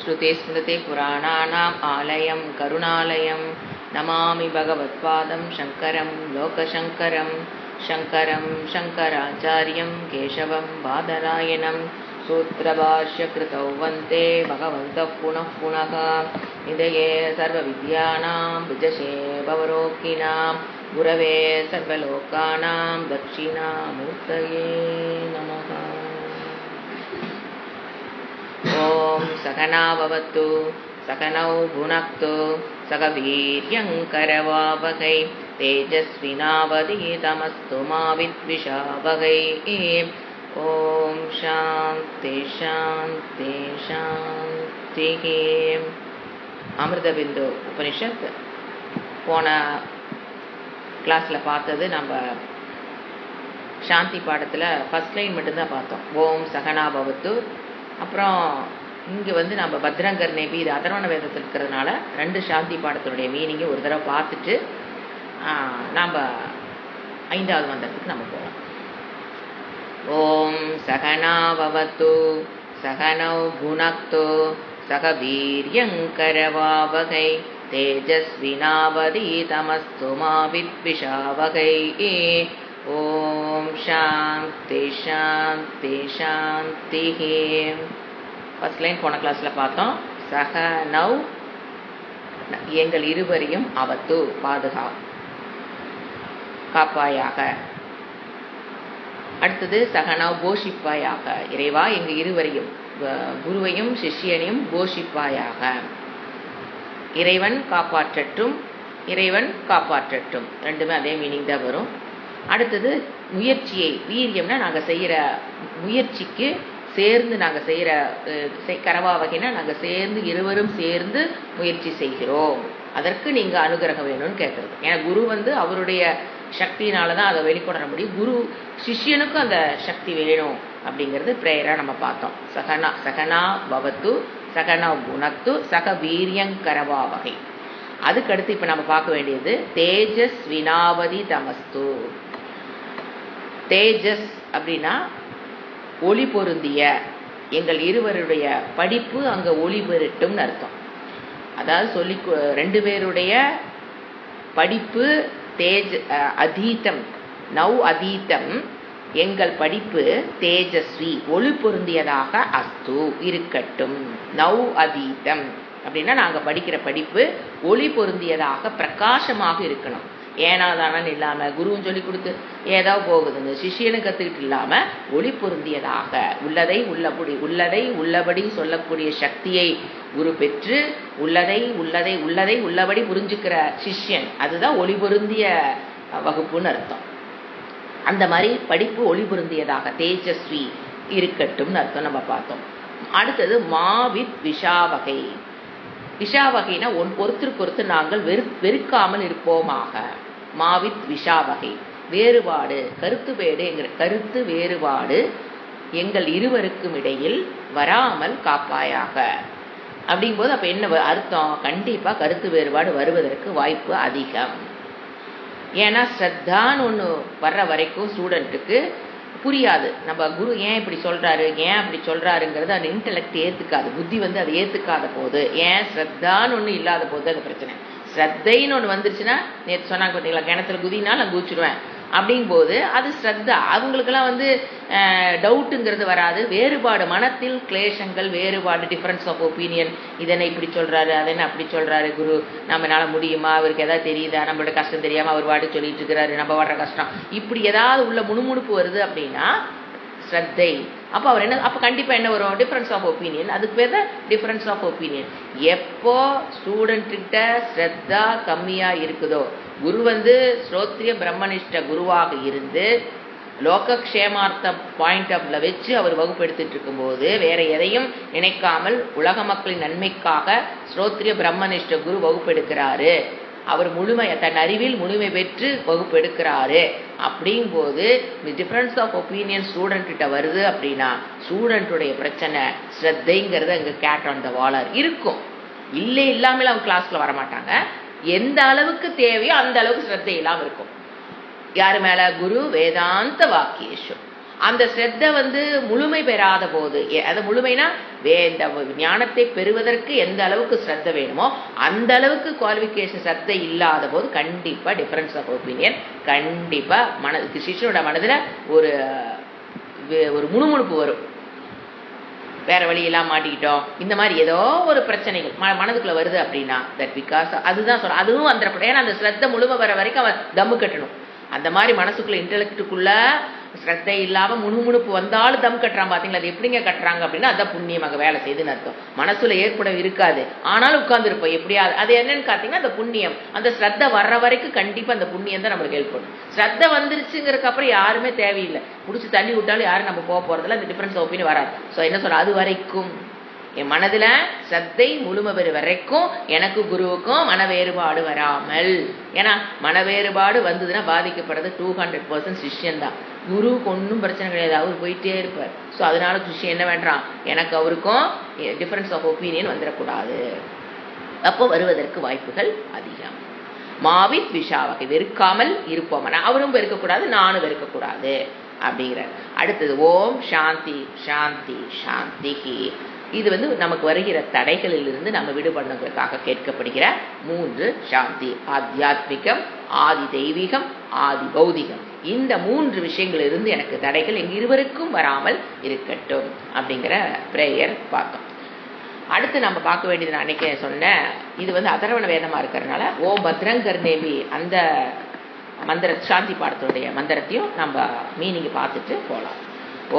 श्रुतिस्मृतिपुराणानाम् आलयं करुणालयं नमामि भगवत्पादं शङ्करं लोकशङ्करं शङ्करं शङ्कराचार्यं केशवं बादरायणं सूत्रभाष्यकृतौ वन्दे भगवन्तः पुनः पुनः निधये सर्वविद्यानां विजशे भवरोगिणां गुरवे सर्वलोकानां दक्षिणामूर्तये नमः। ॐ सहना भवतु सकनौ भुनक्तु सह वीर्यं करवावहै तेजस्विनावधीतमस्तु मा विद्विषावहै। ॐ शान्ति शान्ति शान्तिः। அமிர்தபிந்து உபனிஷத் போன கிளாஸில் பார்த்தது நம்ம சாந்தி பாடத்தில் ஃபஸ்ட் லைன் மட்டும்தான் பார்த்தோம், ஓம் சகனா பவத்து. அப்புறம் இங்கே நம்ம பத்ரங்கர் நேபி இது அதர்வண வேதத்தில் இருக்கிறதுனால ரெண்டு சாந்தி பாடத்தினுடைய மீனிங்கை ஒரு தடவை பார்த்துட்டு நாம் 5வது மந்திரத்துக்கு நம்ம போகலாம். ஓம் சகனா பவத்து சகனௌ புனக்து சக வீர்யங்கரவாவகை தேஜஸ்வினாவதீதமஸ்து மா வித்விஷாவகை. ஓம் சாந்தி சாந்தி சாந்தி. ஃபர்ஸ்ட் லைன் போன கிளாஸில் பார்த்தோம். சகனௌ எங்கள் இருவரையும் அவத்து காப்பாயாக. அடுத்தது சகனவ் போஷிப்பாயாக, இறைவா எங்கள் இருவரையும் குருவையும் சிஷ்யனையும் போஷிப்பாயாக. இறைவன் காப்பாற்றட்டும் இறைவன் காப்பாற்றட்டும், ரெண்டுமே அதே மீனிங் தான் வரும். அடுத்தது முயற்சியை, வீரியம்னா நாங்கள் செய்கிற முயற்சிக்கு சேர்ந்து நாங்கள் செய்கிற கரவா வகைனா நாங்கள் சேர்ந்து இருவரும் சேர்ந்து முயற்சி செய்கிறோம், அதற்கு நீங்கள் அனுகிரகம் வேணும்னு கேட்குறது. ஏன்னா குரு அவருடைய சக்தினால தான் அதை வெளிக்கொணர முடியும். குரு சிஷ்யனுக்கும் அந்த சக்தி வேணும் அப்படிங்கிறது ப்ரேயராக நம்ம பார்த்தோம். சகனா பவத்து சகனா குணத்து சக வீரியங்கரவா வகை. அதுக்கடுத்து இப்போ நம்ம பார்க்க வேண்டியது தேஜஸ் வினாவதி தமஸ்து. தேஜஸ் அப்படின்னா ஒளி பொருந்திய, எங்கள் இருவருடைய படிப்பு அங்கே ஒளி பெறட்டும்னு அர்த்தம். அதாவது ரெண்டு பேருடைய படிப்பு அதீதம் நவ் அதீதம், எங்கள் படிப்பு தேஜஸ்வி ஒளி பொருந்தியதாக அஸ்து இருக்கட்டும். நவ் அதீதம் அப்படின்னா நாங்கள் படிக்கிற படிப்பு ஒளி பொருந்தியதாக பிரகாசமாக இருக்கணும். ஏனாதானன்னு இல்லாமல் குருவும் சொல்லி கொடுத்து ஏதோ போகுதுங்க, சிஷியனு கற்றுக்கிட்டு இல்லாமல் ஒளி பொருந்தியதாக உள்ளதை உள்ளபடி சொல்லக்கூடிய சக்தியை குரு பெற்று உள்ளதை உள்ளபடி புரிஞ்சுக்கிற சிஷ்யன், அதுதான் ஒளி பொருந்திய வகுப்புன்னு அர்த்தம். அந்த மாதிரி படிப்பு ஒளி பொருந்தியதாக தேஜஸ்வி இருக்கட்டும்னு அர்த்தம் நம்ம பார்த்தோம். அடுத்தது மாவித் விஷாவகை. விஷாவகைனா ஒருத்தருக்கு நாங்கள் வெறுக்காமல் இருப்போமாக. மாவித் விஷாவகை வேறுபாடு, கருத்து வேறுபாடு எங்கள் இருவருக்கும் இடையில் வராமல் காப்பாயாக. அப்படிங்கும்போது அப்போ என்ன அர்த்தம்? கண்டிப்பாக கருத்து வேறுபாடு வருவதற்கு வாய்ப்பு அதிகம். ஏன்னா ஸ்ரத்தான்னு ஒன்று வர்ற வரைக்கும் ஸ்டூடெண்ட்டுக்கு புரியாது. நம்ம குரு ஏன் இப்படி சொல்கிறாரு, ஏன் அப்படி சொல்கிறாருங்கிறது அந்த இன்டெலெக்ட் ஏற்றுக்காது, புத்தி அதை ஏற்றுக்காத போது, ஏன் ஸ்ரத்தான்னு ஒன்று இல்லாத போது அது பிரச்சனை. ஸ்ரத்தைன்னு ஒன்று வந்துருச்சுன்னா, நேற்று சொன்னாங்க பார்த்தீங்களா, கிணத்துல குதினா நான் குதிச்சுடுவேன் அப்படிங்கும்போது அது ஸ்ரத்தா. அவங்களுக்கெல்லாம் டவுட்டுங்கிறது வராது. வேறுபாடு, மனத்தில் கிளேஷங்கள், வேறுபாடு, டிஃப்ரென்ஸ் ஆஃப் ஒப்பீனியன், இதனை இப்படி சொல்கிறாரு அதென்ன அப்படி சொல்கிறாரு குரு, நம்மளால் முடியுமா, அவருக்கு எதாவது தெரியுதா, நம்மளோட கஷ்டம் தெரியாமல் அவர் வாடி சொல்லிட்டு இருக்கிறாரு, நம்ம வர்ற கஷ்டம், இப்படி ஏதாவது உள்ள முணுமுணுப்பு வருது அப்படின்னா ஸ்ரத்தை. அப்போ அவர் அப்போ கண்டிப்பாக என்ன வரும்? Difference of opinion. அதுக்கு பேர் தான் டிஃப்ரென்ஸ் ஆஃப் ஒப்பீனியன். எப்போ ஸ்டூடெண்ட்டுக்கிட்ட ஸ்ரத்தா கம்மியாக இருக்குதோ, குரு ஸ்ரோத்ரிய பிரம்மனிஷ்ட குருவாக இருந்து லோகக்ஷேமார்த்த பாயிண்ட் ஆஃப்ல வச்சு அவர் வகுப்பு எடுத்துட்டு இருக்கும்போது வேற எதையும் நினைக்காமல் உலக மக்களின் நன்மைக்காக ஸ்ரோத்ரிய பிரம்மனிஷ்ட குரு வகுப்பு எடுக்கிறாரு, அவர் தன் அறிவில் முழுமை பெற்று வகுப்பு எடுக்கிறாரு. அப்படிங்கும்போது டிஃபரன்ஸ் ஆஃப் ஒப்பீனியன் ஸ்டூடெண்ட் கிட்ட வருது அப்படின்னா ஸ்டூடெண்ட்டுடைய பிரச்சனை ஸ்ரத்தைங்கிறது அங்கே கேட் ஆன் த வாலர் இருக்கும். இல்லாமல் அவங்க கிளாஸ்ல வரமாட்டாங்க. எந்த அளவுக்கு தேவையோ அந்த அளவுக்கு ஸ்ரத்தை இல்லாமல் இருக்கும். யாரு மேல? குரு வேதாந்த வாக்கியேஷு. அந்த ஸ்ரத்த முழுமை பெறாத போது, அது முழுமைனா இந்த ஞானத்தை பெறுவதற்கு எந்த அளவுக்கு ஸ்ரத்த வேணுமோ அந்த அளவுக்கு குவாலிஃபிகேஷன் ஸ்ரத்த இல்லாத போது கண்டிப்பா டிஃபரன்ஸ் ஆஃப் ஒப்பீனியன் கண்டிப்பா சிஷ்யனோட மனதுல ஒரு முணுமுணுப்பு வரும். வேற வழியெல்லாம் மாட்டிக்கிட்டோம், இந்த மாதிரி ஏதோ ஒரு பிரச்சனைகள் மனதுக்குள்ள வருது அப்படின்னா தட் பிகாஸ் அதுதான் சொல்ற, அதுவும் அந்த ஏன்னா அந்த ஸ்ரத்த முழுமை வர வரைக்கும் அவன் தம்மு கட்டணும். அந்த மாதிரி மனசுக்குள்ள இன்டெலெக்டுக்குள்ள ஸ்ரத்தை இல்லாம முணுமுணுப்பு வந்தாலும் தம் கட்டுறான். பாத்தீங்களா, அது எப்படிங்க கட்டுறாங்க அப்படின்னா அதான் புண்ணியமாக வேலை செய்துன்னு அர்த்தம். மனசுல ஏற்படம் இருக்காது, ஆனாலும் உட்கார்ந்து இருப்போம் எப்படியாவது. அது என்னன்னு பார்த்தீங்கன்னா அந்த புண்ணியம், அந்த ஸ்ரத்த வர்ற வரைக்கும் கண்டிப்பா அந்த புண்ணியம் தான் நம்மளுக்கு ஹெல்ப் பண்ணும். ஸ்ரத்த வந்துருச்சுங்கிறதுக்கு அப்புறம் யாருமே தேவையில்லை, முடிச்சு தள்ளி விட்டாலும் யாரும் நம்ம போக போறதில்ல, அந்த டிஃபரன்ஸ் ஒப்பீனியன் வராது. ஸோ என்ன சொல்ற, அது வரைக்கும் என் மனதுல ஸ்ரத்தை முழுமை பெறு வரைக்கும் எனக்கு குருவுக்கும் மன வேறுபாடு வராமல். ஏன்னா மன வேறுபாடு வந்ததுன்னா பாதிக்கப்படுறது 200% சிஷ்யன் தான். குருவுக்கு ஒன்றும் பிரச்சனை கிடையாது, அவர் போயிட்டே இருப்பார். ஸோ அதனால சிஷ்யன் என்ன வேண்டாம், எனக்கு அவருக்கும் டிஃபரன்ஸ் ஆஃப் ஒப்பீனியன் வந்துடக்கூடாது. அப்போ வருவதற்கு வாய்ப்புகள் அதிகம். மாவித் விஷாவகை வெறுக்காமல் இருப்போம், அவரும் வெறுக்கக்கூடாது நானும் வெறுக்கக்கூடாது அப்படிங்கிறார். அடுத்தது ஓம் சாந்தி சாந்தி சாந்தி. இது நமக்கு வருகிற தடைகளிலிருந்து நம்ம விடுபடுறதுக்காக கேட்கப்படுகிற 3 சாந்தி. ஆத்தியாத்மிகம், ஆதி தெய்வீகம், ஆதி பௌதிகம். இந்த 3 விஷயங்களிலிருந்து எனக்கு தடைகள் எங்க இருவருக்கும் வராமல் இருக்கட்டும் அப்படிங்கிற பிரேயர் பார்த்தோம். அடுத்து நம்ம பார்க்க வேண்டியது, நான் அன்னைக்கு சொன்னேன், இது அதர்வண வேதமா இருக்கிறதுனால ஓம் பத்ரங்கர்நேபி அந்த மந்திர சாந்தி பாடத்துடைய மந்திரத்தையும் நம்ம மீனிங் பார்த்துட்டு போகலாம்.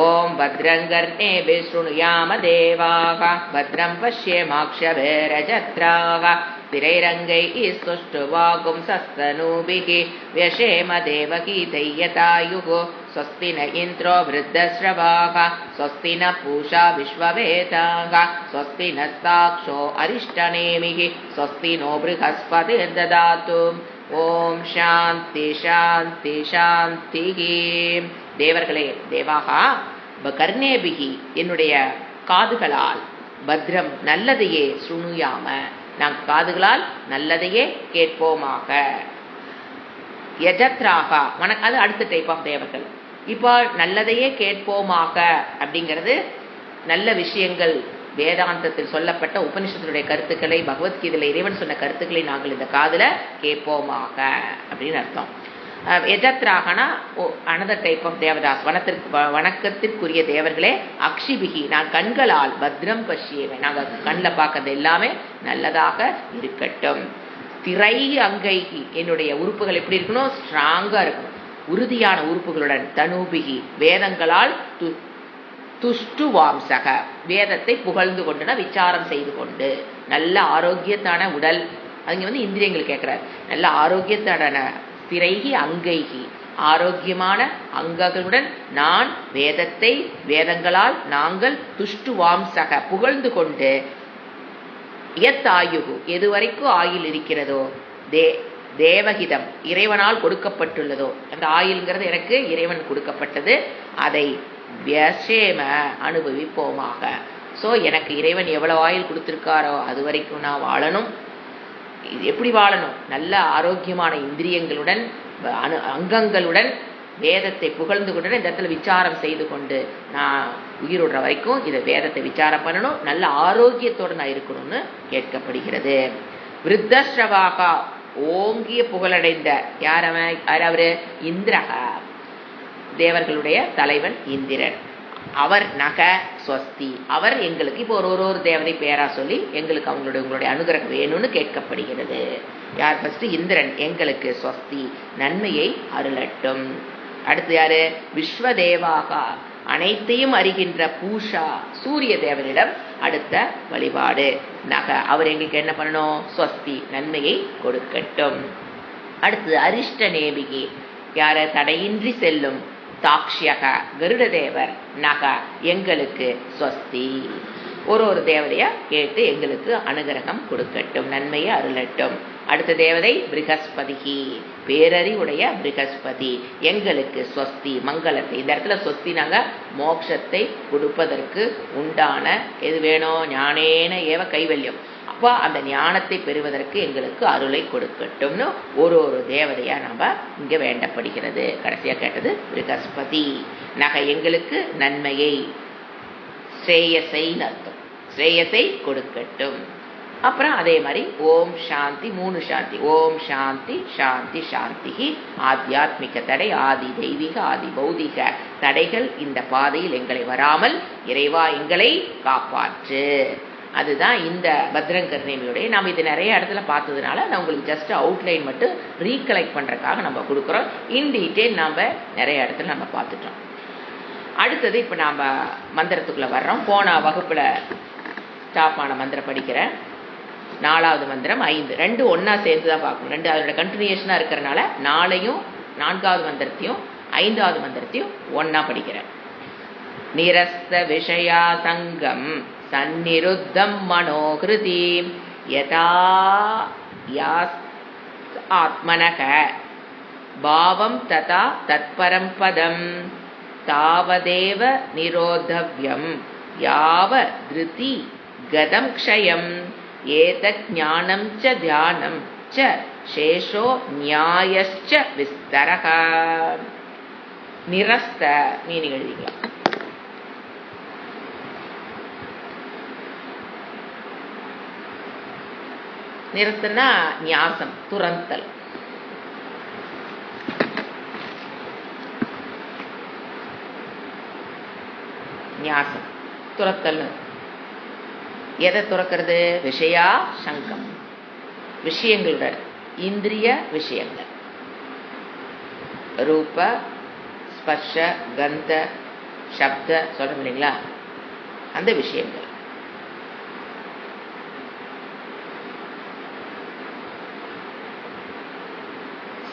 ஓம் பத்ரங்கர்நேபி ஸ்ருணுயாம தேவாக பத்ரம் பஷ்யேமாக்ஷவேரஜத்ராக ஸ்திரைரங்கைः சுஷ்டுவாகும்சஸ்தனூபிः व्यशेम देवगीतय्यतायुः स्वस्ति न इन्द्रो वृद्धश्रवाः स्वस्ति न पूषा विश्ववेदाः स्वस्ति नस्ताक्षो अरिष्टनेमिः स्वस्ति नो बृहस्पतिर्ददातु. ஓம் சாந்தி சாந்தி சாந்தி. தேவர்களே, தேவாகா கர்ணேபிகி என்னுடைய காதுகளால், பத்ரம் நல்லதையே, சுணுயாம நாம் காதுகளால் நல்லதையே கேட்போமாக, யஜத்ராகா அது அடுத்த டைப் ஆஃப் தேவர்கள். இப்போ நல்லதையே கேட்போமாக அப்படிங்கிறது நல்ல விஷயங்கள், வேதாந்தத்தில் சொல்லப்பட்ட உபனிஷத்தினுடைய கருத்துக்களை, பகவத்கீதையில இறைவன் சொன்ன கருத்துக்களை நாங்கள் இந்த காதுல கேட்போமாக அப்படின்னு அர்த்தம். யஜத்ராகனா அனதர் டைப் ஆஃப் தேவதாஸ், வணக்கத்திற்குரிய தேவர்களே. அக்ஷிபிகி நான் கண்களால், பத்ரம் பஷ்யேவை நாங்கள் கண்ணில் பார்க்கறது எல்லாமே நல்லதாக இருக்கட்டும். திரை அங்கைகி என்னுடைய உறுப்புகள் எப்படி இருக்கணும், ஸ்ட்ராங்கா இருக்கணும், உறுதியான உறுப்புகளுடன். தனூபிகி வேதங்களால், துஷ்டு வாம்சக வேதத்தை புகழ்ந்து கொண்டுனா விசாரம் செய்து கொண்டு, நல்ல ஆரோக்கியத்தான உடல், அங்க இந்திரியங்கள் கேட்கிறார், நல்ல ஆரோக்கியத்தான திரைகி அங்கைகி ஆரோக்கியமான அங்கங்களுடன் நான் வேதத்தை, வேதங்களால் நாங்கள் துஷ்டு வாம்சக புகழ்ந்து கொண்டு, எத்தாயுகு எதுவரைக்கும் ஆயில் இருக்கிறதோ, தேவகிதம் இறைவனால் கொடுக்கப்பட்டுள்ளதோ, அந்த ஆயில்ங்கிறது எனக்கு இறைவன் கொடுக்கப்பட்டது, அதை வியசேம அனுபவிப்போமாக. ஸோ எனக்கு இறைவன் எவ்வளவு ஆயுள் கொடுத்திருக்காரோ அது வரைக்கும் நான் வாழணும். எப்படி வாழணும், நல்ல ஆரோக்கியமான இந்திரியங்களுடன், அங்கங்களுடன், வேதத்தை புகழ்ந்து கொண்டு இந்த இடத்துல விசாரம் செய்து கொண்டு நான் உயிரோடுற வரைக்கும் இதை வேதத்தை விசாரம் பண்ணணும், நல்ல ஆரோக்கியத்தோடு நான் இருக்கணும்னு கேட்கப்படுகிறது. விருத்தஸ்ரவாகா ஓங்கிய புகழடைந்த யார் அவரு, இந்திரக தேவர்களுடைய தலைவன் இந்திரன். அவர் நக ஸ்வஸ்தி அவர் எங்களுக்கு இப்போ ஒரு தேவதை பேரா சொல்லி எங்களுக்கு உங்களுடைய அனுகிரகம் வேணும்னு கேட்கப்படுகிறது. யார் ஃபர்ஸ்ட், இந்திரன் எங்களுக்கு ஸ்வஸ்தி நன்மையை அருளட்டும். அடுத்து யாரு, விஸ்வதேவாக அனைத்தையும் அறிகின்ற பூஷா சூரிய தேவனிடம் அடுத்த வழிபாடு. நக அவர் எங்களுக்கு என்ன பண்ணணும், ஸ்வஸ்தி நன்மையை கொடுக்கட்டும். அடுத்து அரிஷ்ட நேபிகி யார தடையின்றி செல்லும் தாக்ஷியக கருடதேவர் நக எங்களுக்கு ஸ்வஸ்தி ஒரு தேவதையா கேட்டு எங்களுக்கு அனுகிரகம் கொடுக்கட்டும், நன்மையை அருளட்டும். அடுத்த தேவதை பிருகஸ்பதிகி பேரறிவுடைய பிருகஸ்பதி எங்களுக்கு ஸ்வஸ்தி மங்களத்தை. இந்த இடத்துல ஸ்வஸ்தி நாங்க மோட்சத்தை கொடுப்பதற்கு உண்டான எது வேணும், ஞானேன ஏவ கைவல்யம் அப்பா அந்த ஞானத்தை பெறுவதற்கு எங்களுக்கு அருளை கொடுக்கட்டும்னு ஒரு தேவதையா நம்ம இங்க வேண்டப்படுகிறது. கடைசியா கேட்டது பிருகஸ்பதி. எங்களுக்கு நன்மையை, ஸ்ரேயஸை அர்த்தம், ஸ்ரேயஸை கொடுக்கட்டும். அப்புறம் அதே மாதிரி ஓம் சாந்தி, 3 சாந்தி. ஓம் சாந்தி சாந்தி சாந்தி. ஆத்தியாத்மிக தடை, ஆதி தெய்வீக, ஆதி பௌதிக தடைகள் இந்த பாதையில் எங்களை வராமல் இறைவா எங்களை காப்பாற்று. அதுதான் இந்த பத்ரங்கர்ணியுடைய. நாம் இது நிறைய இடத்துல பார்த்ததுனால நான் உங்களுக்கு ஜஸ்ட் அவுட்லைன் மட்டும் ரீகலெக்ட் பண்றதுக்காக நம்ம கொடுக்குறோம். இன் டீட்டெயில் நாம் நிறைய இடத்துல நம்ம பார்த்துட்டோம். அடுத்தது இப்போ நாம் மந்திரத்துக்குள்ள வர்றோம். போன வகுப்புல ஸ்டாப் ஆன மந்திரம் படிக்கிறேன். 4வது மந்திரம் 5, 2 ஒன்னா சேர்த்து தான் பார்க்கணும். 2 அதோட கண்டினியூஷனா இருக்கிறனால 4ஐயும் 4வது மந்திரத்தையும் 5வது மந்திரத்தையும் ஒன்னா படிக்கிறேன். நிரஸ்த விஷயா சங்கம் சந்நிருத்தம் மனோகிருதி யதா யாஸ் ஆத்மனக பாவம் ததா தத்பரம் பதம் தாவதேவ நிரோதவ்யம் யாவ திருதி கதம் க்ஷயம் ஏதத் ஞானம் ச தியானம் ச சேஷோ நியாயஸ்ச விஸ்தரஹ. நிரஸ்த மீனிங் எழுதிக்கலாம். நிரஸ்தனா ஞாசம், துரந்தல். ஞாசம் துரத்தல். எதை துறக்கிறது? விஷயா சங்கம், விஷயங்களுடன், இந்திரிய விஷயங்கள், ரூப ஸ்பர்ஷ கந்த சப்த சொல்றோம் இல்லைங்களா, அந்த விஷயங்கள்.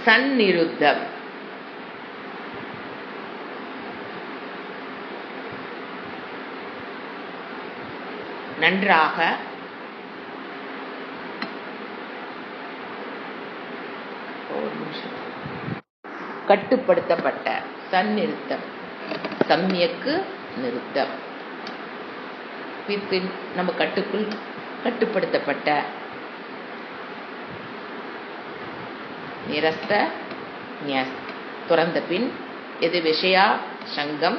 சந்நிருத்தம் நன்றாக கட்டுப்படுத்தப்பட்ட, சந்நிறுத்தம், சம்யக்கு நிறுத்தம், நம்ம கட்டுக்குள் கட்டுப்படுத்தப்பட்ட. நிரஸ்த துறந்த பின் எது? விஷயா சங்கம்,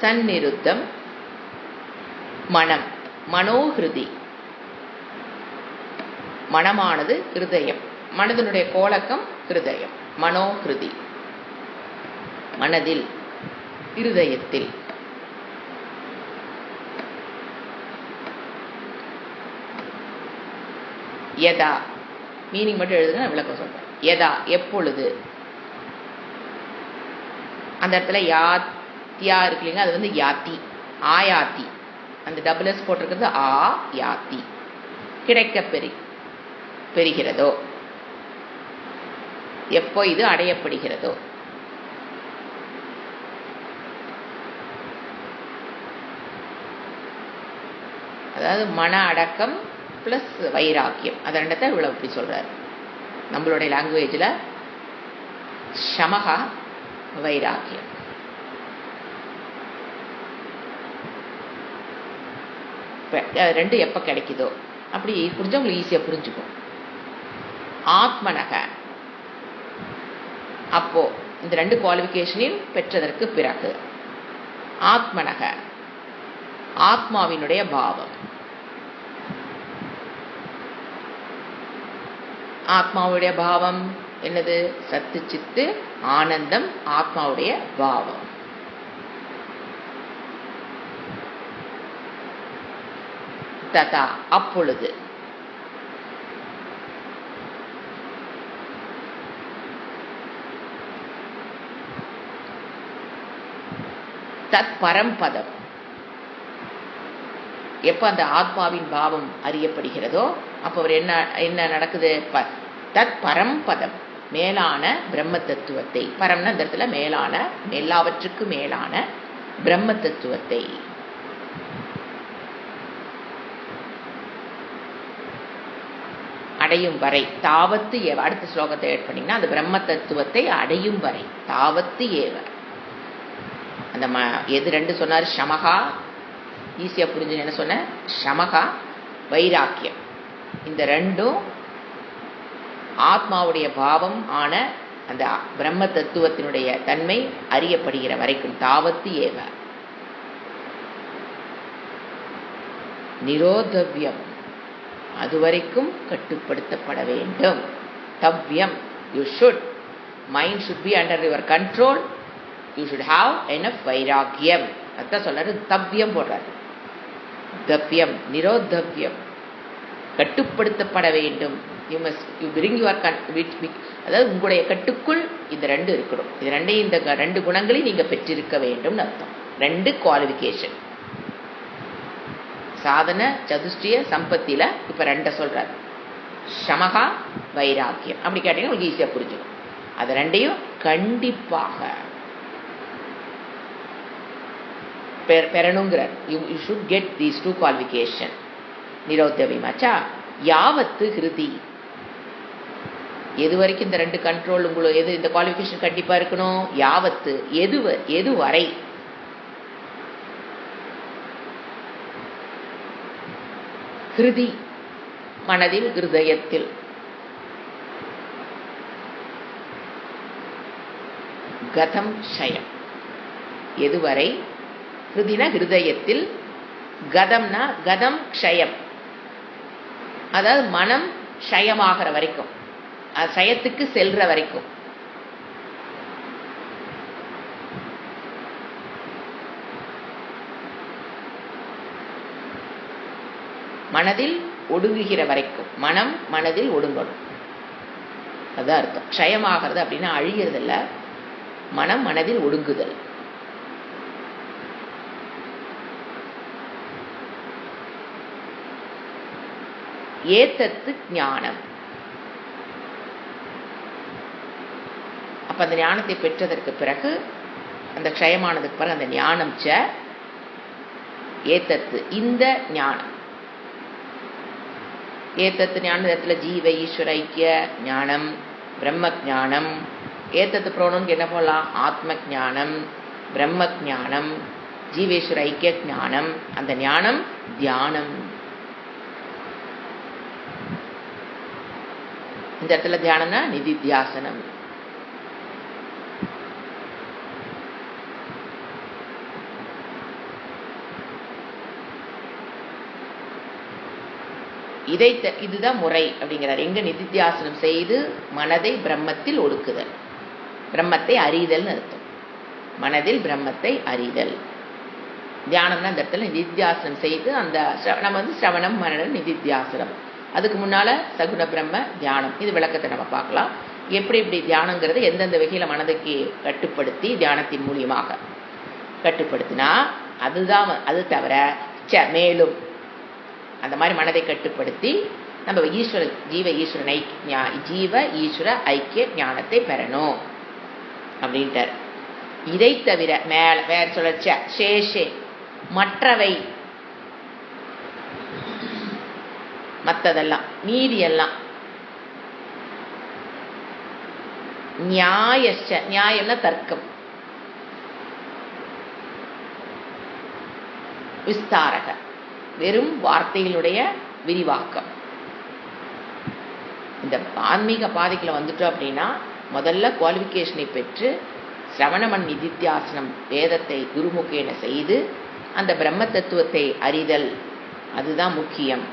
சந்நிருத்தம், மனம், மனோகிருதி. மனமானது ஹிருதயம், மனதினுடைய கோலக்கம் ஹிருதயம். மனோகிருதி மனதில், இருதயத்தில். யதா மீனிங் மட்டும் எழுதுங்க, விளக்கம் சொல்றேன். யதா எப்பொழுது. அந்த இடத்துல யாத்தியா இருக்கு இல்லைங்க, அது வந்து யாத்தி, ஆயாத்தி. அந்த டபுள்எஸ் போட்டிருக்கிறது ஆ யாத்தி. கிடைக்க பெறுகிறதோ, எப்போ இது அடையப்படுகிறதோ. அதாவது மன அடக்கம் பிளஸ் வைராக்கியம், அதை ரெண்டத்தை இவ்வளவு இப்படி சொல்றாரு. நம்மளுடைய லாங்குவேஜில் சமகா வைராக்கியம். ரெண்டு எப்போ கிடைக்குதோ அப்படி புரிஞ்சா உங்களுக்கு ஈஸியாக புரிஞ்சுக்கும். ஆத்மனக அப்போ இந்த 2 குவாலிஃபிகேஷனையும் பெற்றதற்கு பிறகு ஆத்மனக ஆத்மாவினுடைய பாவம். ஆத்மாவுடைய பாவம் என்னது? சத்து சித்து ஆனந்தம், ஆத்மாவுடைய பாவம். ததா அப்பொழுது. தத் பரம்பதம் எப்ப அந்த ஆத்மாவின் பாவம் அறியப்படுகிறதோ அப்ப அவர் என்ன நடக்குது? தத் பரம்பதம் மேலான பிரம்ம தத்துவத்தை, பரம்னா இந்த இடத்துல மேலான, எல்லாவற்றுக்கும் மேலான பிரம்ம தத்துவத்தை அடையும் வரை. தாவத்து ஏவ. அடுத்த ஸ்லோகத்தை ஏட் பண்ணீங்கன்னா அந்த பிரம்ம தத்துவத்தை அடையும் வரை தாவத்து ஏவ. அந்த எது 2 சொன்னார்? சமகா, ஈஸியா புரிஞ்சு என்ன சொன்ன? சமகா வைராக்கியம். இந்த ரெண்டும் ஆத்மாவுடைய பாவம் ஆன அந்த பிரம்ம தத்துவத்தினுடைய தன்மை அறியப்படுகிற வரைக்கும் தாவத்து ஏவ நிரோதவ்யம், அதுவரைக்கும் கட்டுப்படுத்தப்பட வேண்டும். தவ்யம், you should, mind should be under your control, you should have enough வைராக்கியம். அதான் சொல்றாரு, தவ்யம் போடுறாரு. தவ்யம், நிரோதவ்யம், கட்டுப்படுத்தப்பட வேண்டும். You must you bring your அதாவது உங்களுடைய கட்டுக்குள் இந்த ரெண்டு இருக்கணும். இது ரெண்டையும், இந்த ரெண்டு குணங்களையும் நீங்க பெற்றிருக்க வேண்டும் அர்த்தம். ரெண்டு குவாலிஃபிகேஷன். சாதன சதுஷ்டிய சம்பத்தில இப்ப ரெண்ட சொல்றாரு, சமகா வைராக்கியம். அப்படி கேட்டீங்கன்னா உங்களுக்கு ஈஸியா புரிஞ்சுக்கும். அது ரெண்டையும் கண்டிப்பாக பெறணுங்கிறார். You should get these two qualification. நிரோதவியமாச்சா. யாவத்து ஹிருதி, எது வரைக்கும் இந்த ரெண்டு கண்ட்ரோல் உங்களுக்கு எது இந்த குவாலிஃபிகேஷன் கண்டிப்பா இருக்கணும். யாவத்து, எது வரை, ஹிருதி மனதில், ஹிருதயத்தில், கதம் ஷயம், எதுவரை, ஹிருதினா ஹிருதயத்தில், கதம்னா கதம் க்ஷயம், அதாவது மனம் க்ஷயமாகிற வரைக்கும், அது க்ஷயத்துக்கு செல்ற வரைக்கும். மனதில் ஒடுங்குகிற வரைக்கும், மனம் மனதில் ஒடுங்கணும். அதான் அர்த்தம். க்ஷயமாகிறது அப்படின்னா அழிகிறது இல்ல, மனம் மனதில் ஒடுங்குதல். ஏத்தத்து ஞானம். அப்ப அந்த ஞானத்தை பெற்றதற்கு பிறகு, அந்த க்ஷயமானதுக்கு பிறகு அந்த ஞானம் ச ஏத்தத்து, இந்த ஞானம். ஏத்தத்து ஞானத்துல ஜீவ ஈஸ்வர ஐக்கிய ஞானம், பிரம்ம ஞானம். ஏத்தத்து புரோணம்னு என்ன போடலாம், ஆத்ம ஞானம், பிரம்ம ஞானம், ஜீவேஸ்வர ஐக்கிய ஞானம். அந்த ஞானம் தியானம். இந்த இடத்துல தியானம்னா நிதித்தியாசனம். இதுதான் முறை அப்படிங்கிறார். எங்க நிதித்தியாசனம் செய்து மனதை பிரம்மத்தில் ஒடுக்குதல், பிரம்மத்தை அறிதல் அர்த்தம். மனதில் பிரம்மத்தை அறிதல். தியானம்னா இந்த இடத்துல நிதித்தியாசனம் செய்து, அந்த நம்ம சிரவணம் மனநம் நிதித்தியாசனம். அதுக்கு முன்னால சகுண பிரம்ம தியானம். இது விளக்கத்தை நம்ம பார்க்கலாம். எப்படி இப்படி தியானங்கிறது எந்தெந்த வகையில மனதுக்கு கட்டுப்படுத்தி தியானத்தின் மூலியமாக கட்டுப்படுத்தினா, அதுதான். அது தவிர மேலும் அந்த மாதிரி மனதை கட்டுப்படுத்தி நம்ம ஜீவ ஈஸ்வர ஐக்கிய ஞானத்தை பெறணும் அப்படின்ட்டார். இதை தவிர வேற சொல்ல சேஷே, மற்றவை, மற்றதெல்லாம், நீதியெல்லாம், நியாயம்னா தர்க்கம், விஸ்தாரக, வெறும் வார்த்தைகளுடைய விரிவாக்கம். இந்த ஆன்மீக பாதைக்குள்ள வந்துட்டோம் அப்படின்னா, முதல்ல குவாலிஃபிகேஷனை பெற்று சிரவணமன் நிதித்தியாசனம் வேதத்தை குருமுகேன செய்து அந்த பிரம்ம தத்துவத்தை அறிதல், அதுதான் முக்கியம்.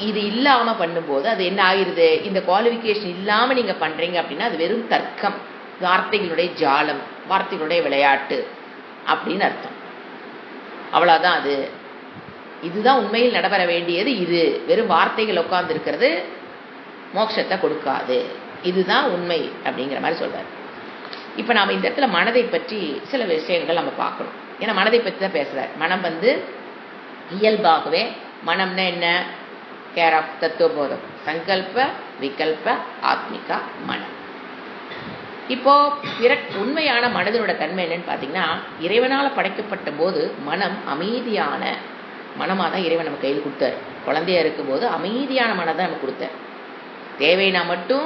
இது இல்லாம பண்ணும்போது அது என்ன ஆகிருது, இந்த குவாலிஃபிகேஷன் இல்லாம நீங்க பண்றீங்க அப்படின்னா அது வெறும் தர்க்கம், வார்த்தைகளுடைய ஜாலம், வார்த்தைகளுடைய விளையாட்டு அப்படின்னு அர்த்தம். அவ்வளவுதான். அது இதுதான் உண்மையில் நடைபெற வேண்டியது. இது வெறும் வார்த்தைகள் உட்கார்ந்து இருக்கிறது மோட்சத்தை கொடுக்காது. இதுதான் உண்மை அப்படிங்கிற மாதிரி சொல்றாரு. இப்ப நாம இந்த இடத்துல மனதை பற்றி சில விஷயங்கள் நம்ம பார்க்கணும். ஏன்னா மனதை பற்றி தான் பேசுறாரு. மனம் இயல்பாகவே, மனம்னா என்ன, கேர் ஆஃப் தத்துவபோதம், சங்கல்ப விகல்ப ஆத்மிகா மனம். இப்போ உண்மையான மனதனோட தன்மை என்னன்னு பாத்தீங்கன்னா, இறைவனால படைக்கப்பட்ட போது மனம் அமைதியான மனமா தான் இறைவன் நம்ம கையில் கொடுத்தாரு. குழந்தையா இருக்கும்போது அமைதியான மனம் தான் நம்ம கொடுத்தார். தேவைனா மட்டும்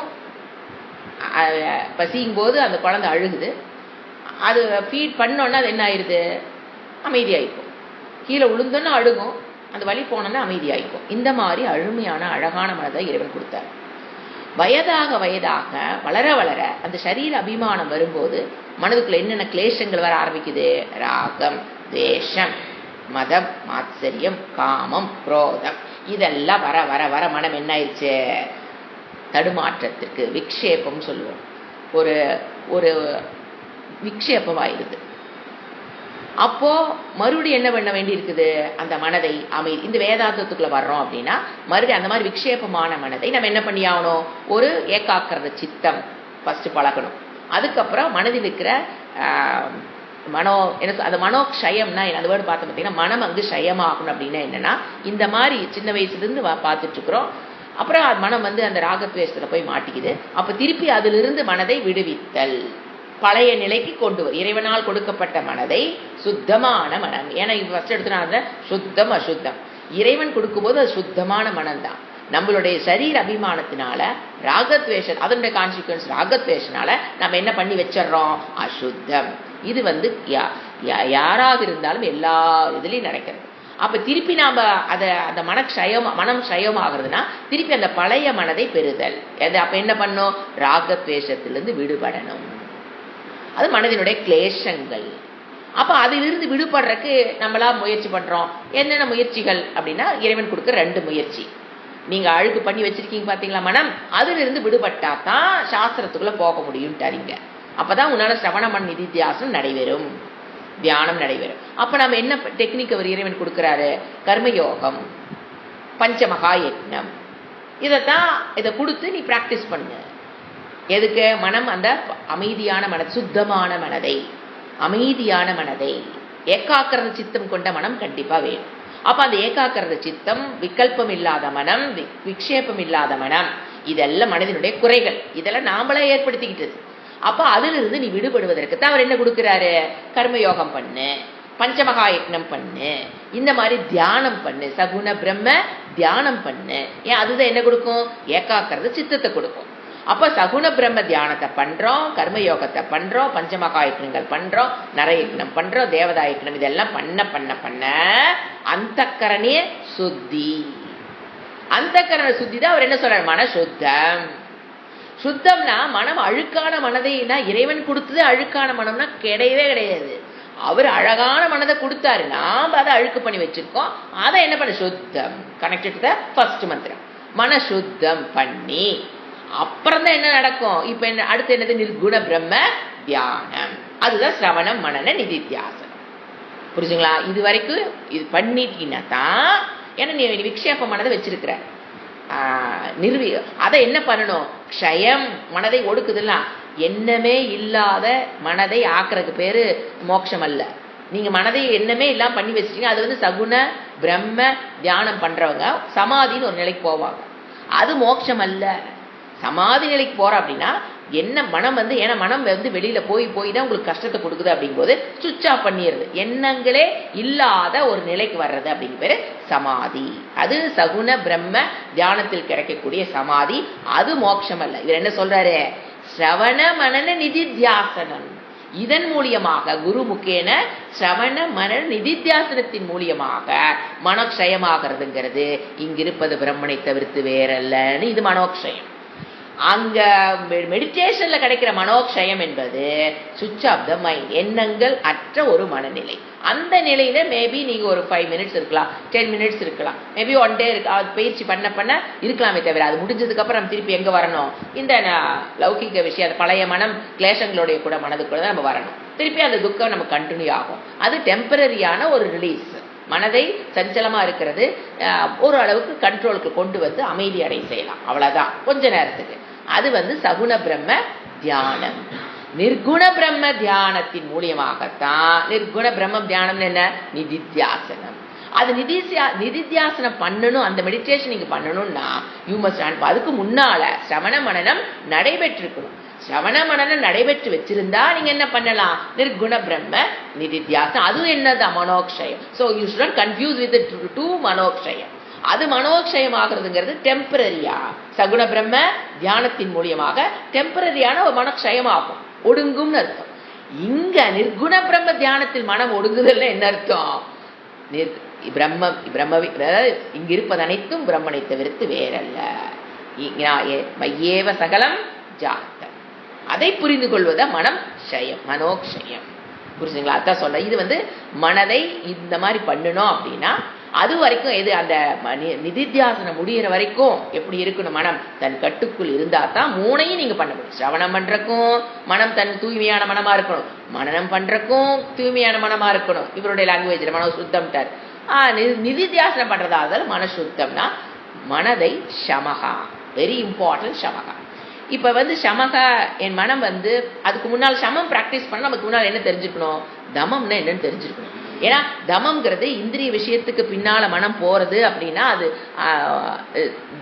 பசியும் போது அந்த குழந்தை அழுகுது, அது ஃபீட் பண்ணோன்னா அது என்ன ஆயிடுது, அமைதியாயிருக்கும். கீழே விழுந்தோன்னா அழுகும், அந்த வலி போனோன்னா அமைதியாயிக்கும். இந்த மாதிரி அழுமையான அழகான மனதை இறைவன் கொடுத்தார். வயதாக வயதாக வளர வளர அந்த சரீர அபிமானம் வரும்போது மனதுக்குள்ள என்னென்ன கிளேஷங்கள் வர ஆரம்பிக்குது? ராகம், துவேஷம், மதம், மாத்சரியம், காமம், குரோதம், இதெல்லாம் வர வர வர மனம் என்ன ஆயிடுச்சு? தடுமாற்றத்திற்கு விக்ஷேபம் சொல்லுவோம். ஒரு ஒரு விக்ஷேபமாயிருது. அப்போ மறுபடியும் என்ன பண்ண வேண்டி இருக்குது? அந்த மனதை அமைதி, இந்த வேதாந்தத்துக்குள்ள வர்றோம் அப்படின்னா மறுபடியும் அந்த மாதிரி விக்ஷேபமான மனதை நம்ம என்ன பண்ணி ஆகணும்? ஒரு ஏகாக்கிரத சித்தம் ஃபர்ஸ்ட் பழகணும். அதுக்கப்புறம் மனதில் இருக்கிற மனோ என்ன அந்த மனோக்ஷயம்னா அந்த வேர்டு பார்த்து பார்த்தீங்கன்னா மனம் அங்கு க்ஷயமாகணும். அப்படின்னா என்னன்னா, இந்த மாதிரி சின்ன வயசுலேருந்து பார்த்துட்டு இருக்கிறோம். அப்புறம் மனம் அந்த ராகத்வேஷத்தில் போய் மாட்டிக்குது. அப்போ திருப்பி அதிலிருந்து மனதை விடுவித்தல், பழைய நிலைக்கு கொண்டு வரும். இறைவனால் கொடுக்கப்பட்ட மனதை சுத்தமான மனம். ஏன்னா ஃபர்ஸ்ட் எடுத்துனா சுத்தம் அசுத்தம். இறைவன் கொடுக்கும்போது அது சுத்தமான மனம் தான். நம்மளுடைய சரீர அபிமானத்தினால ராகத்வேஷம், அதனுடைய கான்சிக்வன்ஸ் ராகத்வேஷனால நம்ம என்ன பண்ணி வச்சிடறோம்? அசுத்தம். இது யாராக இருந்தாலும் எல்லா இதுலையும் நடக்கிறது. அப்ப திருப்பி நாம அந்த மனம் க்ஷயமாகிறதுனா திருப்பி அந்த பழைய மனதை பெறுதல். அப்ப என்ன பண்ணும்? ராகத்வேஷத்திலிருந்து விடுபடணும். அது மனதினுடைய கிளேஷங்கள். அப்ப அதிலிருந்து விடுபடுறதுக்கு நம்மளா முயற்சி பண்றோம். என்னென்ன முயற்சிகள் அப்படின்னா, இறைவன் கொடுக்க 2 முயற்சி. நீங்க அழுக்கு பண்ணி வச்சிருக்கீங்க பாத்தீங்களா மனம், அதிலிருந்து விடுபட்டா தான் சாஸ்திரத்துக்குள்ள போக முடியும்ட்டாரிங்க. அப்பதான் உன்னால சிரவணமன் நிதித்தியாசனம் நடைபெறும், தியானம் நடைபெறும். அப்ப நம்ம என்ன டெக்னிக் அவர் இறைவன் கொடுக்கிறாரு? கர்மயோகம், பஞ்சமகா யஜ்ஞம், இதை கொடுத்து நீ பிராக்டிஸ் பண்ணு. எதுக்கு? மனம் அந்த அமைதியான சுத்தமான மனதை, அமைதியான மனதை, ஏகாக்கிரத சித்தம் கொண்ட மனம் கண்டிப்பா வேணும். அப்ப அந்த ஏகாக்கிரத சித்தம், விகல்பம் இல்லாத மனம், விக்ஷேபம் இல்லாத மனம், இதெல்லாம் மனதினுடைய குறைகள். இதெல்லாம் நாமளே ஏற்படுத்திக்கிட்டது. அப்ப அதிலிருந்து நீ விடுபடுவதற்கு தான் அவர் என்ன கொடுக்கிறாரு? கர்மயோகம் பண்ணு, பஞ்சமகா யஜ்ஞம் பண்ணு, இந்த மாதிரி தியானம் பண்ணு, சகுண பிரம்ம தியானம் பண்ணு. ஏன்? அதுதான் என்ன கொடுக்கும்? ஏகாக்கிரத சித்தத்தை கொடுக்கும். அப்ப சகுண பிரம்ம தியானத்தை பண்றோம், கர்மயோகத்தை பண்றோம், பஞ்சமகா யஜ்ஞங்கள் பண்றோம், நரயஜ்ஞம் பண்றோம், தேவதா யஜ்ஞம், இதெல்லாம் பண்ண பண்ண பண்ண அந்தக்கரணே சுத்தி. அந்தக்கரண சுத்தி தான் அவர் என்ன சொல்றாரு? மன சுத்தம். சுத்தம்னா மனம் அழுக்கான மனதைனா இறைவன் கொடுத்தது அழுக்கான மனம்னா கிடையவே கிடையாது. அவர் அழகான மனதை கொடுத்தாரு, நாம அதை அழுக்கு பண்ணி வச்சிருக்கோம். அதை என்ன பண்ண? சுத்தம். கனெக்டட் டு த ஃபர்ஸ்ட் மந்திரம். மன சுத்தம் பண்ணி அப்புறம் தான் என்ன நடக்கும்? இப்ப என்ன அடுத்து? என்னது? நிர்குண பிரம்ம தியானம். அதுதான் சிரவணம், மனன, நிதித்தியாசனம். புரிஞ்சுங்களா? இது வரைக்கும் இது பண்ணிட்டீங்கன்னா தான், ஏன்னா நீ விக்ஷேபமானதை வச்சிருக்கிற அதை என்ன பண்ணணும்? க்ஷயம், மனதை ஒடுக்குதுல்ல. எண்ணமே இல்லாத மனதை ஆக்குறதுக்கு பேரு மோட்சம் அல்ல. நீங்க மனதை எண்ணமே இல்லாம பண்ணி வச்சிட்டீங்க. அது சகுண பிரம்ம தியானம் பண்றவங்க சமாதின்னு ஒரு நிலைக்கு போவாங்க. அது மோட்சம் அல்ல. சமாதி நிலைக்கு போற அப்படின்னா என்ன? மனம் ஏன்னா மனம் வெளியில போய் தான் உங்களுக்கு கஷ்டத்தை கொடுக்குது. அப்படிங்கும்போது சுவிட்ச் ஆஃப் பண்ணிடுறது. எண்ணங்களே இல்லாத ஒரு நிலைக்கு வர்றது அப்படிங்கிற பேரு சமாதி. அது சகுண பிரம்ம தியானத்தில் கிடைக்கக்கூடிய சமாதி. அது மோட்சம் அல்ல. இவர் என்ன சொல்றாரு? சிரவண மனன நிதித்தியாசனம். இதன் மூலியமாக குரு முக்கேன சிரவண மனன நிதித்தியாசனத்தின் மூலியமாக மனோக்ஷயமாகிறதுங்கிறது இங்கிருப்பது பிரம்மனை தவிர்த்து வேறல்லன்னு. இது மனோக்ஷயம். அங்க மெடிடேஷன்ல கிடைக்கிற மனோக்ஷயம் என்பது சுவிட்ச் ஆஃப் த மைண்ட், எண்ணங்கள் அற்ற ஒரு மனநிலை. அந்த நிலையில மேபி நீங்க ஒரு 5 மினிட்ஸ் இருக்கலாம், 10 மினிட்ஸ் இருக்கலாம், மேபி 1 டே பயிற்சி பண்ண பண்ண இருக்கலாமே தவிர அது முடிஞ்சதுக்கு அப்புறம் நம்ம திருப்பி எங்க வரணும்? இந்த லௌகிக விஷயம், பழைய மனம் கிளேஷங்களுடைய கூட மனதுக்குள்ள தான் நம்ம வரணும். திருப்பி அந்த துக்கம் நம்ம கண்டினியூ ஆகும். அது டெம்பரரியான ஒரு ரிலீஸ். மனதை சஞ்சலமா இருக்கிறது ஒரு அளவுக்கு கண்ட்ரோலுக்கு கொண்டு வந்து அமைதி அடை செய்யலாம். அவ்வளவுதான், கொஞ்ச நேரத்துக்கு. அது சகுண பிரம்ம தியானம். நிர்குண பிரம்ம தியானத்தின் மூலியமாகத்தான். நிர்குண பிரம்ம தியானம் என்ன? நிதித்தியாசனம். அது நிதித்தியாசனம் பண்ணணும். அந்த மெடிடேஷன் நீங்க பண்ணணும்னா யூ மஸ்ட், அதுக்கு முன்னால சிரவண மனனம் நடைபெற்றிருக்கணும். சிரவண மனனம் நடைபெற்று வச்சிருந்தா நீங்க என்ன பண்ணலாம்? நிர்குண பிரம்ம நிதித்தியாசனம். அது என்னதான்? மனோக்ஷயம். So you should not confuse with two மனோக்ஷயம். அது மனோக்ஷயம் ஆகிறதுங்கிறது டெம்பரரியா. சகுண பிரம்ம தியானத்தின் மூலியமாக டெம்பரரியான ஒரு மனக்ஷயம் ஆகும், ஒடுங்கும்னு அர்த்தம். இங்க நிர்குண பிரம்ம தியானத்தில் மனம் ஒடுங்குதல் என்ன அர்த்தம்? பிரம்ம பிரம்ம இங்க இருப்பது அனைத்தும் பிரம்மனை தவிர்த்து வேறல்ல. மையேவ சகலம் ஜாத்தம். அதை புரிந்து கொள்வத மனம் க்ஷயம், மனோக்ஷயம். புரிஞ்சுங்களா? அதான் சொல்ல. இது மனதை இந்த மாதிரி பண்ணணும் அப்படின்னா அது வரைக்கும் எது அந்த நிதித்தியாசனம் முடிகிற வரைக்கும் எப்படி இருக்கணும்? மனம் தன் கட்டுக்குள் இருந்தா தான் மூணையும் நீங்க பண்ண முடியும். சிரவணம் பண்றக்கும் மனம் தன் தூய்மையான மனமா இருக்கணும், மனனம் பண்றக்கும் தூய்மையான மனமா இருக்கணும். இவருடைய லாங்குவேஜ்ல மன சுத்தம்ட்டார். நிதித்தியாசனம் பண்றதால மன சுத்தம்னா மனதை சமகா, வெரி இம்பார்ட்டன்ட் சமகா. இப்ப சமகா என் மனம் அதுக்கு முன்னால் சமம் பிராக்டிஸ் பண்ண நமக்கு முன்னால் என்ன தெரிஞ்சுக்கணும்? தமம்னா என்னன்னு தெரிஞ்சிருக்கணும். ஏன்னா தமம்ங்கிறது இந்திரிய விஷயத்துக்கு பின்னால மனம் போறது அப்படின்னா அது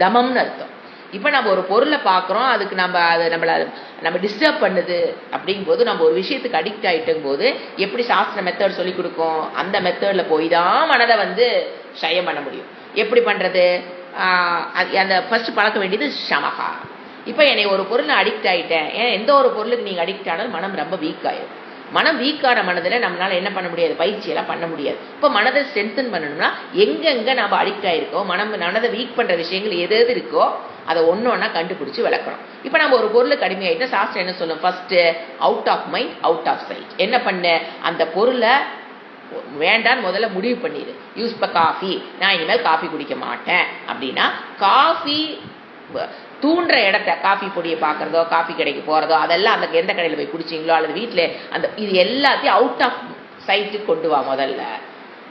தமம்னு அர்த்தம். இப்ப நம்ம ஒரு பொருளை பார்க்குறோம், அதுக்கு நம்ம டிஸ்டர்ப் பண்ணுது அப்படிங்கும் போது நம்ம ஒரு விஷயத்துக்கு அடிக்ட் ஆயிட்டும் போது எப்படி சாஸ்திர மெத்தட் சொல்லி கொடுக்கும்? அந்த மெத்தட்ல போய் தான் மனதை ஷயம் பண்ண முடியும். எப்படி பண்றது? அந்த ஃபர்ஸ்ட் பழக்க வேண்டியது சமகா. இப்ப என்னை ஒரு பொருள் அடிக்ட் ஆயிட்டேன். ஏன்னா எந்த ஒரு பொருளுக்கு நீங்க அடிக்ட் ஆனாலும் மனம் ரொம்ப வீக் ஆயிடும். மனம் வீக்கான மனதில் நம்மளால என்ன பண்ண முடியாது? பயிற்சியெல்லாம் பண்ண முடியாது. இப்போ மனதை ஸ்ட்ரென்தன் பண்ணணும்னா எங்கெங்க நம்ம அடிக்ட் ஆயிருக்கோம், மனதை வீக் பண்ற விஷயங்கள் எது எது இருக்கோ அதை ஒன்னொன்னா கண்டுபிடிச்சு விளக்கணும். இப்போ நம்ம ஒரு பொருளுக்கு அடிமையாயிட்டா சாஸ்திரம் என்ன சொல்லும்? First out of mind out of sight. என்ன பண்ண? அந்த பொருளை வேண்டான்னு முதல்ல முடிவு பண்ணிடு. யூஸ் ப காஃபி, நான் இனிமேல் காஃபி குடிக்க மாட்டேன் அப்படின்னா காஃபி தூண்டுற இடத்த, காஃபி பொடியை பார்க்கறதோ காஃபி கடைக்கு போறதோ அதெல்லாம் அந்த எந்த கடையில் போய் குடிச்சிங்களோ அல்லது வீட்டில் அந்த இது எல்லாத்தையும் அவுட் ஆஃப் சைட்டுக்கு கொண்டு வா. முதல்ல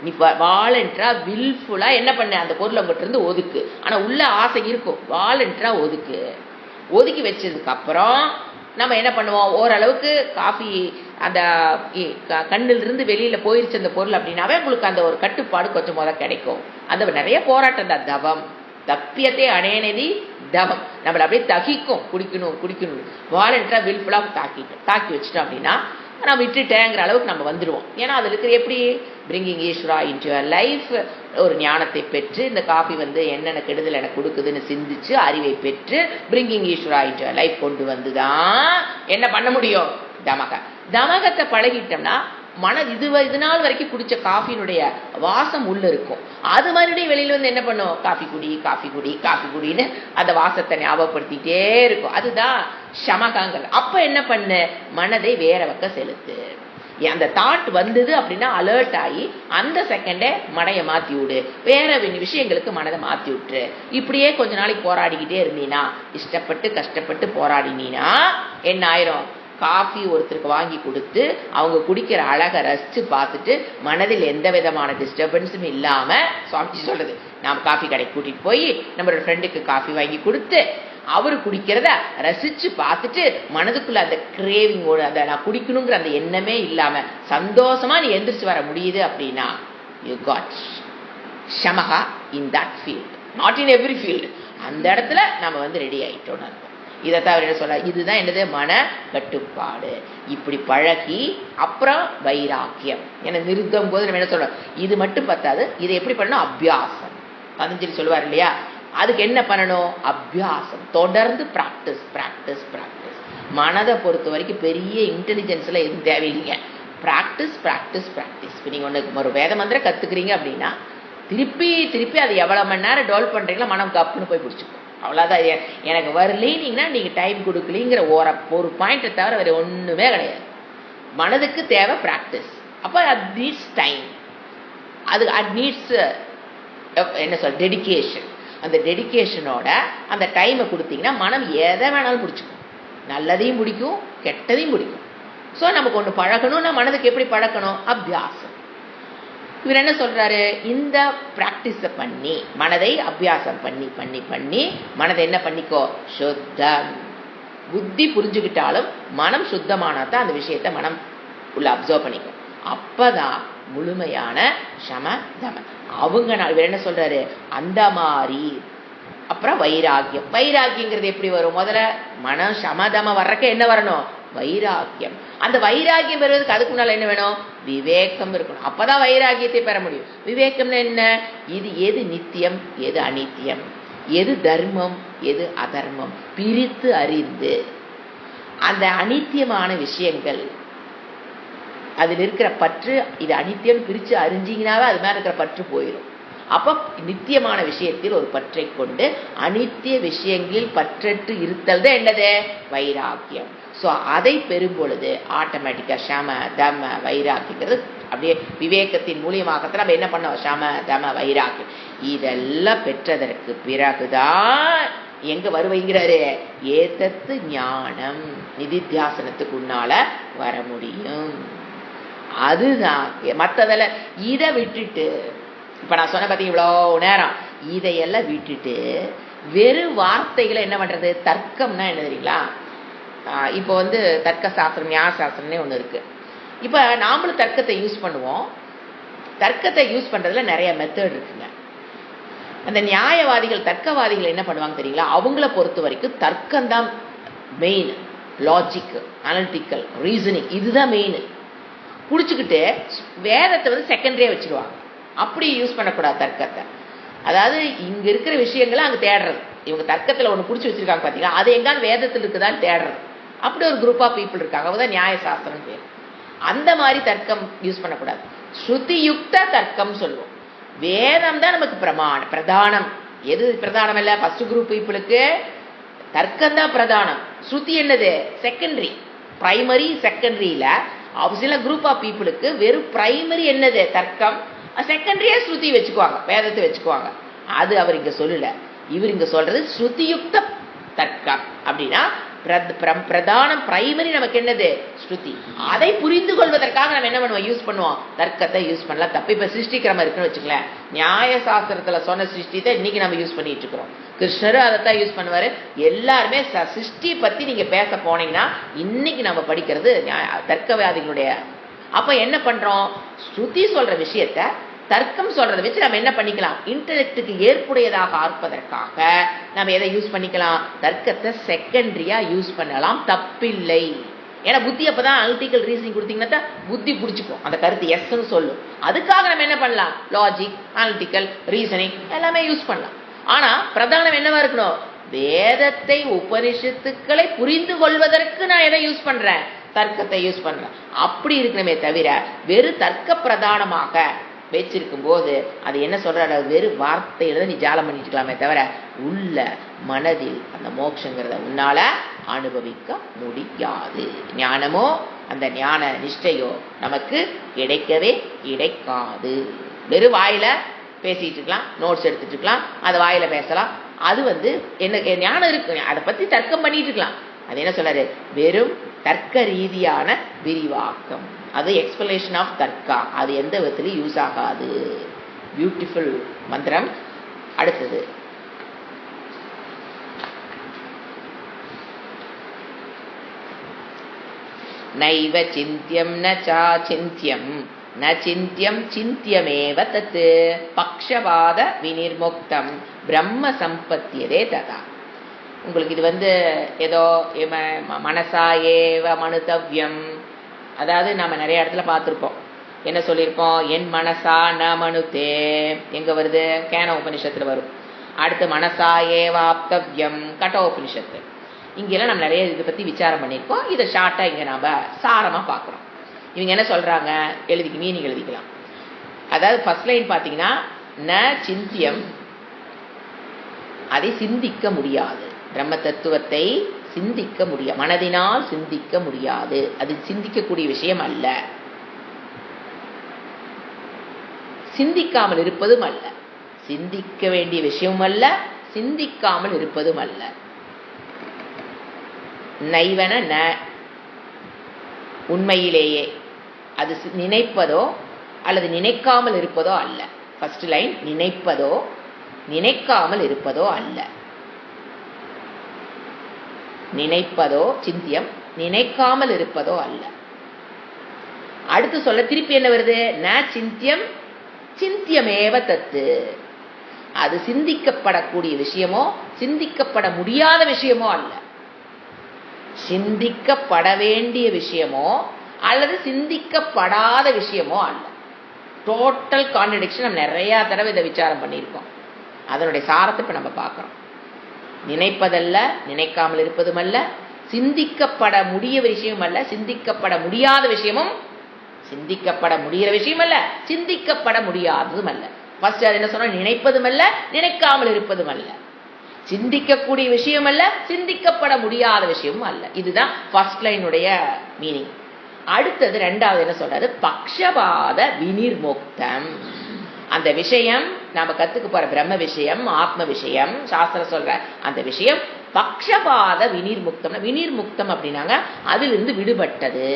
நீ வாலண்டரா வில்ஃபுல்லா என்ன பண்ண? அந்த பொருளை உங்ககிட்ட இருந்து ஒதுக்கு. ஆனா உள்ள ஆசை இருக்கும், வாலண்டரா ஒதுக்கு. ஒதுக்கி வச்சதுக்கு அப்புறம் நம்ம என்ன பண்ணுவோம்? ஓரளவுக்கு காஃபி அந்த கண்ணில் இருந்து வெளியில போயிருச்சு அந்த பொருள் அப்படின்னாவே உங்களுக்கு அந்த ஒரு கட்டுப்பாடு கொஞ்சம் முதல் கிடைக்கும். அந்த நிறைய போராட்டம் தான் தவம். தப்பியத்தை அடையனதி தவம். நம்மள அப்படியே தகிக்கும், குடிக்கணும் வாலண்டரா வில்ஃபுல்லா தாக்கி வச்சுட்டோம் அப்படின்னா நான் விட்டுட்டேங்கிற அளவுக்கு நம்ம வந்துடுவோம். ஏன்னா அதுல இருக்கிற எப்படி பிரிங்கிங் ஈஸ்வரா இன்டு யுவர் லைஃப், ஒரு ஞானத்தை பெற்று இந்த காஃபி என்னென்ன கெடுதல் எனக்கு கொடுக்குதுன்னு சிந்திச்சு அறிவை பெற்று பிரிங்கிங் ஈஸ்வரா இன்டு யுவர் லைஃப் கொண்டு வந்துதான் என்ன பண்ண முடியும்? தமகத்தை பழகிட்டோம்னா இது நாள் வரைக்கும் குடிச்ச காஃபினுடைய வாசம் உள்ள இருக்கும். அது மறுபடியும் வெளியில என்ன பண்ணும்? காஃபி குடின்னு அந்த வாசத்தை ஞாபகப்படுத்திட்டே இருக்கும். அதுதான் சமகாங்கள். அப்ப என்ன பண்ண? மனதை வேற பக்கம் செலுத்து. அந்த தாட் வந்தது அப்படின்னா அலர்ட் ஆகி அந்த செகண்டே மனையை மாத்தி விடு, வேற விஷயங்களுக்கு மனதை மாத்தி விட்டுரு. இப்படியே கொஞ்ச நாளைக்கு போராடிக்கிட்டே இருந்தீனா, இஷ்டப்பட்டு கஷ்டப்பட்டு போராடினீனா என்ன ஆயிரும்? காஃபி ஒருத்தருக்கு வாங்கி கொடுத்து அவங்க குடிக்கிற அழகை ரசிச்சு பார்த்துட்டு மனதில் எந்த விதமான டிஸ்டர்பன்ஸும் இல்லாம, சுவாமிஜி சொல்றது, நாம் காஃபி கடைக்கு கூட்டிட்டு போய் நம்மளோட ஃப்ரெண்டுக்கு காஃபி வாங்கி கொடுத்து அவரு குடிக்கிறத ரசிச்சு பார்த்துட்டு மனதுக்குள்ள அந்த கிரேவிங்கோட அந்த நான் குடிக்கணுங்கிற அந்த எண்ணமே இல்லாம சந்தோஷமா நீ எந்திரிச்சு வர முடியுது அப்படின்னா யூ காட் ஷமஹா in that field, not in every field. அந்த இடத்துல நம்ம ரெடி ஆயிட்டோம்னு அர்த்தம். இதை தவிர என்ன சொல்ல? இதுதான் என்னது? மன கட்டுப்பாடு. இப்படி பழகி அப்புறம் வைராக்கியம். ஏன்னா நிறுத்தும் போது நம்ம என்ன சொல்றோம்? இது மட்டும் பத்தாது, இதை எப்படி பண்ணணும்? அபியாசம். பதஞ்சலி சொல்லுவார் இல்லையா? அதுக்கு என்ன பண்ணணும்? அபியாசம். தொடர்ந்து பிராக்டிஸ். மனதை பொறுத்த வரைக்கும் பெரிய இன்டெலிஜென்ஸ்ல எதுவும் தேவையில்லைங்க. பிராக்டிஸ். இப்போ நீங்க ஒரு வேத மந்திரம் கத்துக்கிறீங்க அப்படின்னா திருப்பி அது எவ்வளவு மணி நேரம் டெவலப் பண்றீங்களோ மனம் கப்புன்னு போய் பிடிச்சிக்கும். அவ்வளோதான். எனக்கு வரலீங்கன்னா நீங்கள் டைம் கொடுக்கலிங்கிற ஒரு பாயிண்ட்டை தவிர வேறு ஒன்றுமே கிடையாது. மனதுக்கு தேவை ப்ராக்டிஸ். அப்போ அது நீட்ஸ் டைம். அது நீட்ஸ் என்ன சொல் டெடிக்கேஷன். அந்த டெடிக்கேஷனோட அந்த டைமை கொடுத்தீங்கன்னா மனம் எதை வேணாலும் பிடிச்சிக்கும். நல்லதையும் பிடிக்கும், கெட்டதையும் பிடிக்கும். ஸோ நமக்கு ஒன்று பழகணும்னா மனதுக்கு எப்படி பழக்கணும்? அபியாசம். இவர் என்ன சொல்றாரு? இந்த பிராக்டிஸ பண்ணி மனதை அபியாசம் பண்ணி மனதை என்ன பண்ணிக்கோ? சுத்தம். புத்தி புரிஞ்சுக்கிட்டாலும் மனம் சுத்தமானதான் அந்த விஷயத்தை மனம் உள்ள அப்சர்வ் பண்ணிக்கும். அப்பதான் முழுமையான சம தம. இவர் என்ன சொல்றாரு? அந்த மாதிரி அப்புறம் வைராகியங்கிறது எப்படி வரும்? முதல்ல மனம் சமதம வர்றக்க என்ன வரணும்? வைராக்கியம். அந்த வைராக்கியம் பெறுவதற்கு அதுக்கு முன்னால என்ன வேணும்? விவேகம் இருக்கணும். அப்பதான் வைராக்கியத்தை பெற முடியும். விவேகம்னு என்ன? இது எது நித்தியம், எது அநித்தியம், எது தர்மம், எது அதர்மம் பிரித்து அறிந்து அந்த அநித்தியமான விஷயங்கள் அதில் இருக்கிற பற்று இது அனித்தியம் பிரித்து அறிஞ்சிங்கனாவே அது மேலே இருக்கிற பற்று போயிடும். அப்போ நித்தியமான விஷயத்தில் ஒரு பற்றை கொண்டு அனித்திய விஷயங்களில் பற்றற்று இருத்தல் தான் என்னது வைராக்கியம். ஸோ அதை பெறும் பொழுது ஆட்டோமேட்டிக்காக சம தம வைராக்கியங்கிறது அப்படியே விவேகத்தின் மூலியமாகத்தான் நம்ம என்ன பண்ணோம், சம தம வைராக்கியம் இதெல்லாம் பெற்றதற்கு பிறகுதான் எங்க வருவைங்கிறாரு, ஏதத்து ஞானம் நிதித்தியாசனத்துக்கு உன்னால வர முடியும். அதுதான் மற்றதில் இதை விட்டுட்டு இப்ப நான் சொன்ன பார்த்தீங்க இவ்வளோ நேரம் இதையெல்லாம் விட்டுட்டு வெறும் வார்த்தைகளை என்ன பண்றது, தர்க்கம்னா என்ன தெரியுங்களா, இப்போ தர்க்க சாஸ்திரம் நியாய சாஸ்திரம்னே ஒன்று இருக்கு. இப்போ நாமளும் தர்க்கத்தை யூஸ் பண்ணுவோம். தர்க்கத்தை யூஸ் பண்றதுல நிறைய மெத்தட் இருக்குங்க. அந்த நியாயவாதிகள் தர்க்கவாதிகள் என்ன பண்ணுவாங்க தெரியுங்களா, அவங்கள பொறுத்த வரைக்கும் தர்க்கம் தான் மெயின், லாஜிக் அனலிட்டிக்கல் ரீசனிங் இதுதான் மெயின். பிடிச்சிக்கிட்டு வேதத்தை செகண்டரியா வச்சிருவாங்க. அப்படி யூஸ் பண்ணக்கூடாது தர்க்கத்தை. அதாவது இங்க இருக்கிற விஷயங்களை அங்கே தேடுறது. இவங்க தர்க்கத்தில் ஒன்று பிடிச்சி வச்சிருக்காங்க பார்த்தீங்களா, அது எங்கான வேதத்தில் இருக்குதான்னு தேடுறது. அப்படி ஒரு குரூப் ஆஃப் பீப்புள் இருக்காங்க, அவங்கதான் நியாய சாஸ்திரம் பேர். அந்த மாதிரி தர்க்கம் யூஸ் பண்ணக்கூடாது. ஸ்ருதியுக்த தர்க்கம் சொல்லுவோம். வேதம் தான் நமக்கு பிரதானம். எது பிரதானம் இல்லை, ஃபர்ஸ்ட் குரூப் பீப்புளுக்கு தர்க்கம் தான் பிரதானம். ஸ்ருதி என்னது செகண்டரி, பிரைமரி செகண்டரியில சில குரூப் ஆஃப் பீப்புளுக்கு வெறும் பிரைமரி என்னது தர்க்கம், செகண்டரியா ஸ்ருதி வச்சுக்குவாங்க, வேதத்தை வச்சுக்குவாங்க. அது அவர் இங்க சொல்லல. இவர் இங்க சொல்றது ஸ்ருதியுக்த தர்க்கம். அப்படின்னா பிரதானம் பிரைமரி நமக்கு என்னது ஸ்ருதி. அதை புரிந்து கொள்வதற்காக நம்ம என்ன பண்ணுவோம், யூஸ் பண்ணுவோம் தர்க்கத்தை யூஸ் பண்ணலாம். தப்பு. இப்ப சிருஷ்டி கிரமம் இருக்குன்னு வச்சுங்களேன், நியாய சாஸ்திரத்துல சொன்ன சிருஷ்டித்தை இன்னைக்கு நம்ம யூஸ் பண்ணிட்டு இருக்கிறோம். கிருஷ்ணரும் அதைத்தான் யூஸ் பண்ணுவாரு. எல்லாருமே சிருஷ்டி பத்தி நீங்க பேச போனீங்கன்னா இன்னைக்கு நம்ம படிக்கிறது தர்க்கவாதிகளுடைய. அப்ப என்ன பண்றோம், ஸ்ருதி சொல்ற விஷயத்த தர்க்கம் சொல்றதை வச்சு நம்ம என்ன பண்ணிக்கலாம், இன்டெலெக்டுக்கு ஏற்புடையதாக ஆர்ப்பதற்காக நம்ம எதை யூஸ் பண்ணிக்கலாம், தர்க்கத்தை செகண்டரியா யூஸ் பண்ணலாம், தப்பில்லை. ஏன்னா புத்தி அப்பதான் அனலிட்டிக்கல் ரீசனிங் கொடுத்தீங்கன்னா புத்தி பிடிச்சிக்கும், அந்த கருத்து எஸ்ன்னு சொல்லும். அதுக்காக நம்ம என்ன பண்ணலாம், லாஜிக் அனலிட்டிக்கல் ரீசனிங் எல்லாமே யூஸ் பண்ணலாம். ஆனா பிரதானம் என்னவா இருக்கணும், வேதத்தை உபனிஷத்துக்களை புரிந்து கொள்வதற்கு நான் எதை யூஸ் பண்றேன், தர்க்கத்தை யூஸ் பண்றேன். அப்படி இருக்கணுமே தவிர வெறும் தர்க்க பிரதானமாக வச்சிருக்கும் போது அது என்ன சொல்ற, வெறும் வார்த்தையில நீ ஜாலம் பண்ணிட்டு இருக்கலாமே தவிர உள்ள மனதில் அந்த மோட்சங்கிறத உன்னால அனுபவிக்க முடியாது. ஞானமோ அந்த ஞான நிஷ்டையோ நமக்கு கிடைக்கவே கிடைக்காது. வெறும் வாயில பேசிட்டு இருக்கலாம், நோட்ஸ் எடுத்துட்டு இருக்கலாம், அது வாயில பேசலாம். அது என்ன ஞானம் இருக்கு, அதை பத்தி தர்க்கம் பண்ணிட்டு இருக்கலாம். அது என்ன சொல்றாரு, வெறும் தர்க்க ரீதியான விரிவாக்கம், அது எக்ஸ்பிளேஷன் ஆஃப் தர்க்கா, அது எந்த விதத்திலும் யூஸ் ஆகாது. பியூட்டிஃபுல் மந்திரம். அடுத்தது நைவ சிந்தியம் ந சாசிந்தியம் ந சிந்தியம் சிந்தியமேவ தத் பக்ஷவாத விநிர்முக்தம் பிரம்ம சம்பத்தியதே ததா. உங்களுக்கு இது ஏதோ மனசா ஏவ மனுதவ்யம், அதாவது நம்ம நிறைய இடத்துல பார்த்துருப்போம். என்ன சொல்லியிருப்போம், என் மனசா ந மனுதே எங்க வருது, கேன உபனிஷத்துல வரும். அடுத்து மனசா ஏவாப்தவ்யம் கட உபனிஷத்து. இங்கெல்லாம் நம்ம நிறைய இதை பத்தி விசாரம் பண்ணியிருக்கோம். இதை ஷார்ட்டா இங்க நாம சாரமா பார்க்குறோம். இவங்க என்ன சொல்றாங்க, மீனிங் எழுதிக்கலாம். அதாவது ஃபர்ஸ்ட் லைன் பார்த்தீங்கன்னா, ந சிந்தியம் அதை சிந்திக்க முடியாது, பிரம்ம தத்துவத்தை சிந்திக்க முடியாது, மனதினால் சிந்திக்க முடியாது, அது சிந்திக்கக்கூடிய விஷயம் அல்ல, சிந்திக்காமல் இருப்பதும் அல்ல, சிந்திக்க வேண்டிய விஷயமும் அல்ல, சிந்திக்காமல் இருப்பதும் அல்ல. நைவன ந உண்மையிலேயே அது நினைப்பதோ அல்லது நினைக்காமல் இருப்பதோ அல்ல. ஃபர்ஸ்ட் லைன் நினைப்பதோ நினைக்காமல் இருப்பதோ அல்ல. நினைப்பதோ சிந்தியம், நினைக்காமல் இருப்பதோ அல்ல. அடுத்து சொல்ல திருப்பி என்ன வருது, ந சிந்தியம் சிந்தியமேவ தத்து, அது சிந்திக்கப்படக்கூடிய விஷயமோ சிந்திக்கப்பட முடியாத விஷயமோ அல்ல, சிந்திக்கப்பட வேண்டிய விஷயமோ அல்லது சிந்திக்கப்படாத விஷயமோ அல்ல. டோட்டல் கான்ட்ரடிக்ஷன் நம்ம நிறைய தடவை இதை விசாரம் பண்ணியிருக்கோம். அதனுடைய சாரத்தை இப்ப நம்ம பார்க்கிறோம். நினைப்பதல்ல, நினைக்காமல் இருப்பதும் அல்ல, சிந்திக்கப்பட முடிய விஷயமும் அல்ல, சிந்திக்கப்பட முடியாத விஷயமும் சிந்திக்கப்பட முடிகிற விஷயம் அல்ல, சிந்திக்கப்பட முடியாததும் அல்ல. ஃபர்ஸ்ட் அது என்ன சொன்னா, நினைப்பதும் அல்ல, நினைக்காமல் இருப்பதும் அல்ல. சிந்திக்கக்கூடிய விஷயம் அல்ல, சிந்திக்கப்பட முடியாத விஷயமும் அல்ல. இதுதான் ஃபர்ஸ்ட் லைனுடைய மீனிங். அடுத்தது ரெண்டாவது என்ன சொல்றாரு, பக்ஷபாத வினிர்முக்தம். அந்த விஷயம் நாம கத்துக்க போற பிரம்ம விஷயம், ஆத்ம விஷயம், சாஸ்திரம் சொல்ற அந்த விஷயம் பக்ஷபாத வினிர்முக்தம். வினிர்முக்தம் அப்படின்னாங்க அதிலிருந்து விடுபட்டது.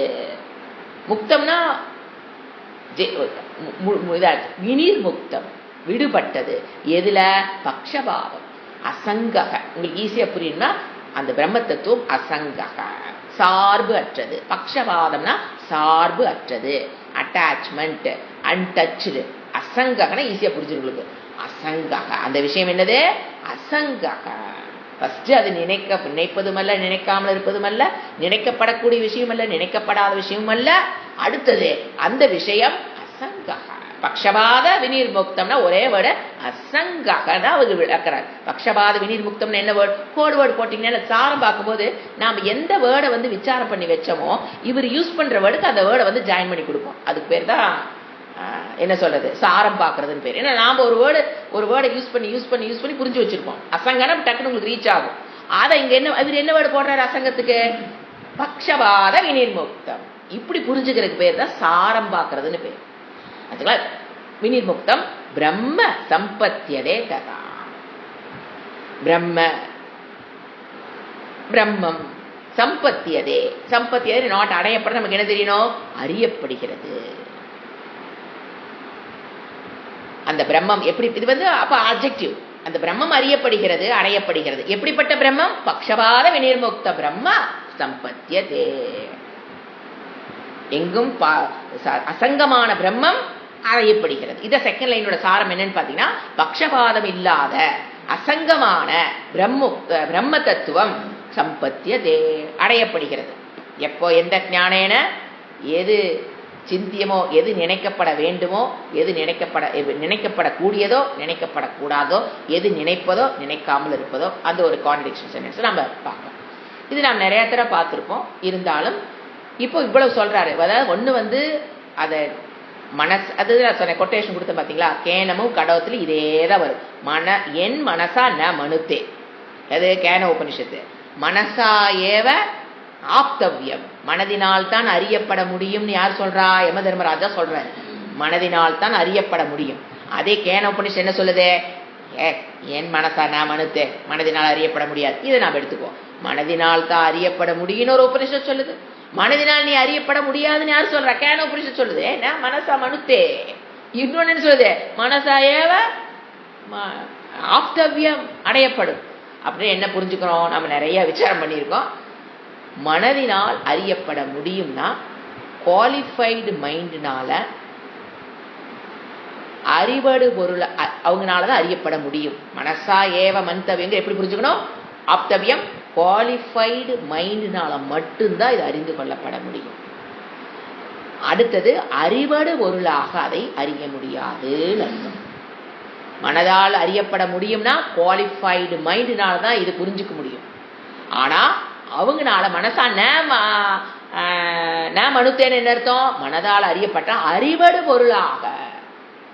முக்தம்னா வினிர்முக்தம், விடுபட்டது. எதுல? பக்ஷபாதம், அசங்கக. உங்களுக்கு ஈஸியா புரியும்னா அந்த பிரம்ம தத்துவம் அசங்கக, சார்பு அற்றது. பக்ஷபாதம்னா சார்பு அற்றது, அட்டாச்மெண்ட், அன்டச்டு. அசங்ககனா ஈஸியா புரிஞ்சு உங்களுக்கு. அசங்கக அந்த விஷயம் என்னது? அசங்கக. ஃபர்ஸ்ட் அது நினைப்பதும் அல்ல, நினைக்காமல் இருப்பதும் அல்ல, நினைக்கப்படக்கூடிய விஷயம் அல்ல, நினைக்கப்படாத விஷயமும் அல்ல. அடுத்தது அந்த விஷயம் அசங்கக. பக்ஷபாத வினிர்முக்தம்னா ஒரே வேர்டு அசங்கக தான் அவங்க விளக்குறாரு. பக்ஷபாத வினிர்முக்தம்னு என்ன வேர்டு? கோடு வேர்டு போட்டீங்கன்னா சாரம் பார்க்கும்போது நாம் எந்த வேர்டை விசாரம் பண்ணி வச்சோமோ இவர் யூஸ் பண்ற வேர்டுக்கு அந்த வேர்டை ஜாயின் பண்ணி கொடுப்போம். அதுக்கு பேர் தான் என்ன சொல்றது, சாரம் பார்க்கறதுன்னு பேர். ஏன்னா நாம ஒரு வேர்டை யூஸ் பண்ணி புரிஞ்சு வச்சிருப்போம். அசங்கனம் டக்குன்னு உங்களுக்கு ரீச் ஆகும். அதை இங்க என்ன வேர்டு போடுறாரு அசங்கத்துக்கு? பக்ஷபாத வினிர்முக்தம். இப்படி புரிஞ்சுக்கிறதுக்கு பேர் தான் சாரம் பார்க்கறதுன்னு பேர். அதுங்களா வினிர்முக்தம் பிரம்ம சம்பத்தியதே ததா. பிரம்மம் சம்பத்தியதே. சம்பத்தியதே நாட் அடையப்பட நமக்கு என்ன தெரியணும்? அறியப்படுகிறது. அந்த பிரம்மம் எப்படி? இது அப்ப ஆப்ஜெக்டிவ். அந்த பிரம்மம் அறியப்படுகிறது, அடையப்படுகிறது. எப்படிப்பட்ட பிரம்மம்? பக்ஷபாத வினிர்முக்த பிரம்ம சம்பத்தியதே. எங்கும் அசங்கமான பிரம்மம் அடையப்படுகிறது. இத செகண்ட் லைனோட சாரம் என்னன்னு பாத்தீங்கன்னா, பக்ஷபாதம் இல்லாத அசங்கமான பிரம்ம தத்துவம் சம்பத்தியதே அடையப்படுகிறது. எப்போ? எந்த ஞானேன? எது சிந்தியமோ, எது நினைக்கப்பட வேண்டுமோ, எது நினைக்கப்படக்கூடியதோ, நினைக்கப்படக்கூடாதோ, எது நினைப்பதோ, நினைக்காமல் இருப்பதோ, அந்த ஒரு கான்ட்ரடிக்ஷன் சென்டென்ஸ் நம்ம பார்ப்போம். இது நாம் நிறைய தடவை பார்த்துருப்போம். இருந்தாலும் இப்போ இவ்வளவு சொல்றாரு. அதாவது ஒண்ணு அதை மனசு, அது நான் சொன்ன கொட்டேஷன் கொடுத்த பாத்தீங்களா, கேனமும் கடவுத்துல இதேதான் வரும். என் மனசா ந மனுத்தே. அது கேன உபனிஷத்து. மனசா ஏவ ஆப்தவ்யம். மனதினால் தான் அறியப்பட முடியும்னு யார் சொல்றா? யம தர்மராஜா சொல்ற. மனதினால் தான் அறியப்பட முடியும். அதே கேன உபனிஷத்து என்ன சொல்லுது? என் மனசா நான் மனுத்தே, மனதினால் அறியப்பட முடியாது. இதை நாம் எடுத்துக்குவோம். மனதினால் தான் அறியப்பட முடியும்னு ஒரு உபனிஷத்து சொல்லுது. மனதினால் நீ அறியப்பட முடியாதுன்னு யார் சொல்ற? கேன உபனிஷத்து சொல்லுது. மனசா மனுத்தே. இன்னொன்னு சொல்லுது, மனசா ஏவ ஆப்தவ்யம், அடையப்படும். அப்படின்னு என்ன புரிஞ்சுக்கிறோம்? நம்ம நிறைய விசாரம் பண்ணியிருக்கோம். மனதினால் அறியப்பட முடியும்னா குவாலிஃபைடு மைண்ட்னால, அறிவடு பொருள் அவங்கனாலதான் அறியப்பட முடியும். மனசா ஏவ மந்தவியம் எப்படி புரிஞ்சுக்கணும்? ஆப்தவியம் குவாலிஃபைடு மைண்ட்னால மட்டும்தான் இது அறிந்து கொள்ளப்பட முடியும். அடுத்தது அறிவடு பொருளாக அதை அறிய முடியாதுன்னு அர்த்தம். மனதால் அறியப்பட முடியும்னா குவாலிஃபைடு மைண்ட்னால தான் இது புரிஞ்சுக்க முடியும். ஆனா அவங்கனால மனசா மனுத்தேன்னு என்ன அர்த்தம்? மனதால் அறியப்பட்ட அறிவடு பொருளாக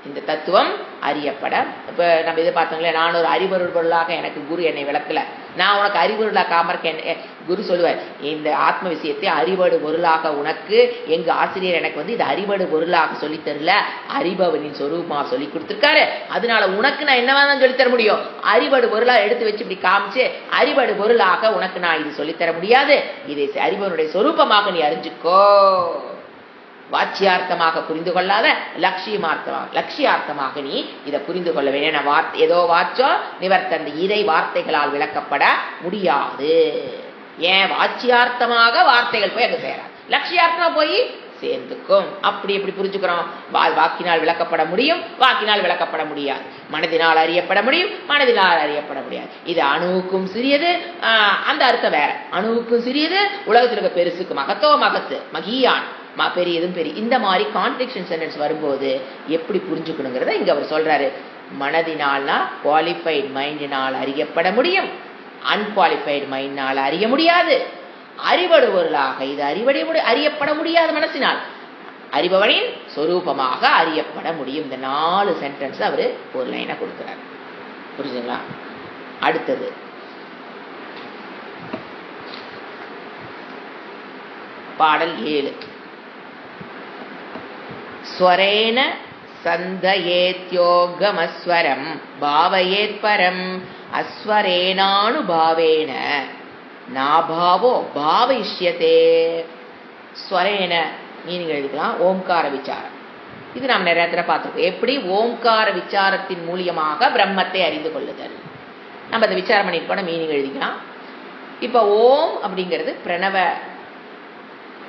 இந்த தத்துவம் அறியப்பட. இப்ப நம்ம இதை பார்த்தோங்களே, நான் ஒரு அறிவருள் பொருளாக எனக்கு குரு என்னை விளக்கல, நான் உனக்கு அறிவருளா காமர்க்க குரு சொல்லுவார், இந்த ஆத்ம விஷயத்தை அறிவடு பொருளாக உனக்கு எங்க ஆசிரியர் எனக்கு இது அறிவடு பொருளாக சொல்லி தரல, அறிபவனின் சொரூபமா சொல்லி கொடுத்துருக்காரு. அதனால உனக்கு நான் என்னவா தான் சொல்லித்தர முடியும்? அறிவடு பொருளா எடுத்து வச்சு இப்படி காமிச்சு அறிவடு பொருளாக உனக்கு நான் இது சொல்லித்தர முடியாது. இதை அறிபவனுடைய சொரூபமாக நீ அறிஞ்சுக்கோ. வாச்சியார்த்தமாக புரிந்து கொள்ளாத லட்சியார்த்தமாக நீ இதை புரிந்து கொள்ள வேண்டிய ஏதோ வாச்சோ நிவர்த்தந்த, இதை வார்த்தைகளால் விளக்கப்பட முடியாது. ஏன்? வாச்சியார்த்தமாக வார்த்தைகள் போய் அங்க சேராது, லட்சியார்த்தமா போய் சேர்ந்துக்கும். அப்படி எப்படி புரிஞ்சுக்கிறோம்? வாக்கினால் விளக்கப்பட முடியும், வாக்கினால் விளக்கப்பட முடியாது. மனதினால் அறியப்பட முடியும், மனதினால் அறியப்பட முடியாது. இது அணுவுக்கும் சிறியது, அந்த அர்த்தம் வேற. அணுவுக்கும் சிறியது, உலகத்தில் இருக்க பெருசுக்கு மகத்தோ மகத்து, மகியான் பெரியதும் பெரிய. இந்த மாதிரி கான்ட்ரடிக்ஷன் சென்டென்ஸ் வரும்போது எப்படி புரிஞ்சுக்கணுங்கிறத இங்க அவர் சொல்றாரு. மனதினால்னா குவாலிஃபைட் மைண்டினால் அறியப்பட முடியும், அன்குவாலிஃபைடு மைண்டினால் அறிய முடியாது. அறிவடு பொருளாக இது அறியப்பட முடியாது மனசினால். அறிபவனின் சொரூபமாக அறியப்பட முடியும். இந்த 4 சென்டென்ஸ் அவரு ஒரு லைனா கொடுக்கிறார். புரிஞ்சுங்களா? அடுத்தது பாடல் 7. ஸ்வரேன சந்தயேத்யோகமஸ்வரம் பாவயேத்பரம் அஸ்வரேனானுபாவேன நாபாவோ பாவயிஷ்யதே. ஸ்வரேன மீனிங் எழுதிக்கலாம். ஓம்கார விசாரம். இது நாம் நிறைய இடத்துல பார்த்துருக்கோம். எப்படி ஓம்கார விசாரத்தின் மூலியமாக பிரம்மத்தை அறிந்து கொள்ளுதல். நம்ம அதை விசாரம் பண்ணிட்டு மீனிங் எழுதிக்கலாம். இப்போ ஓம் அப்படிங்கிறது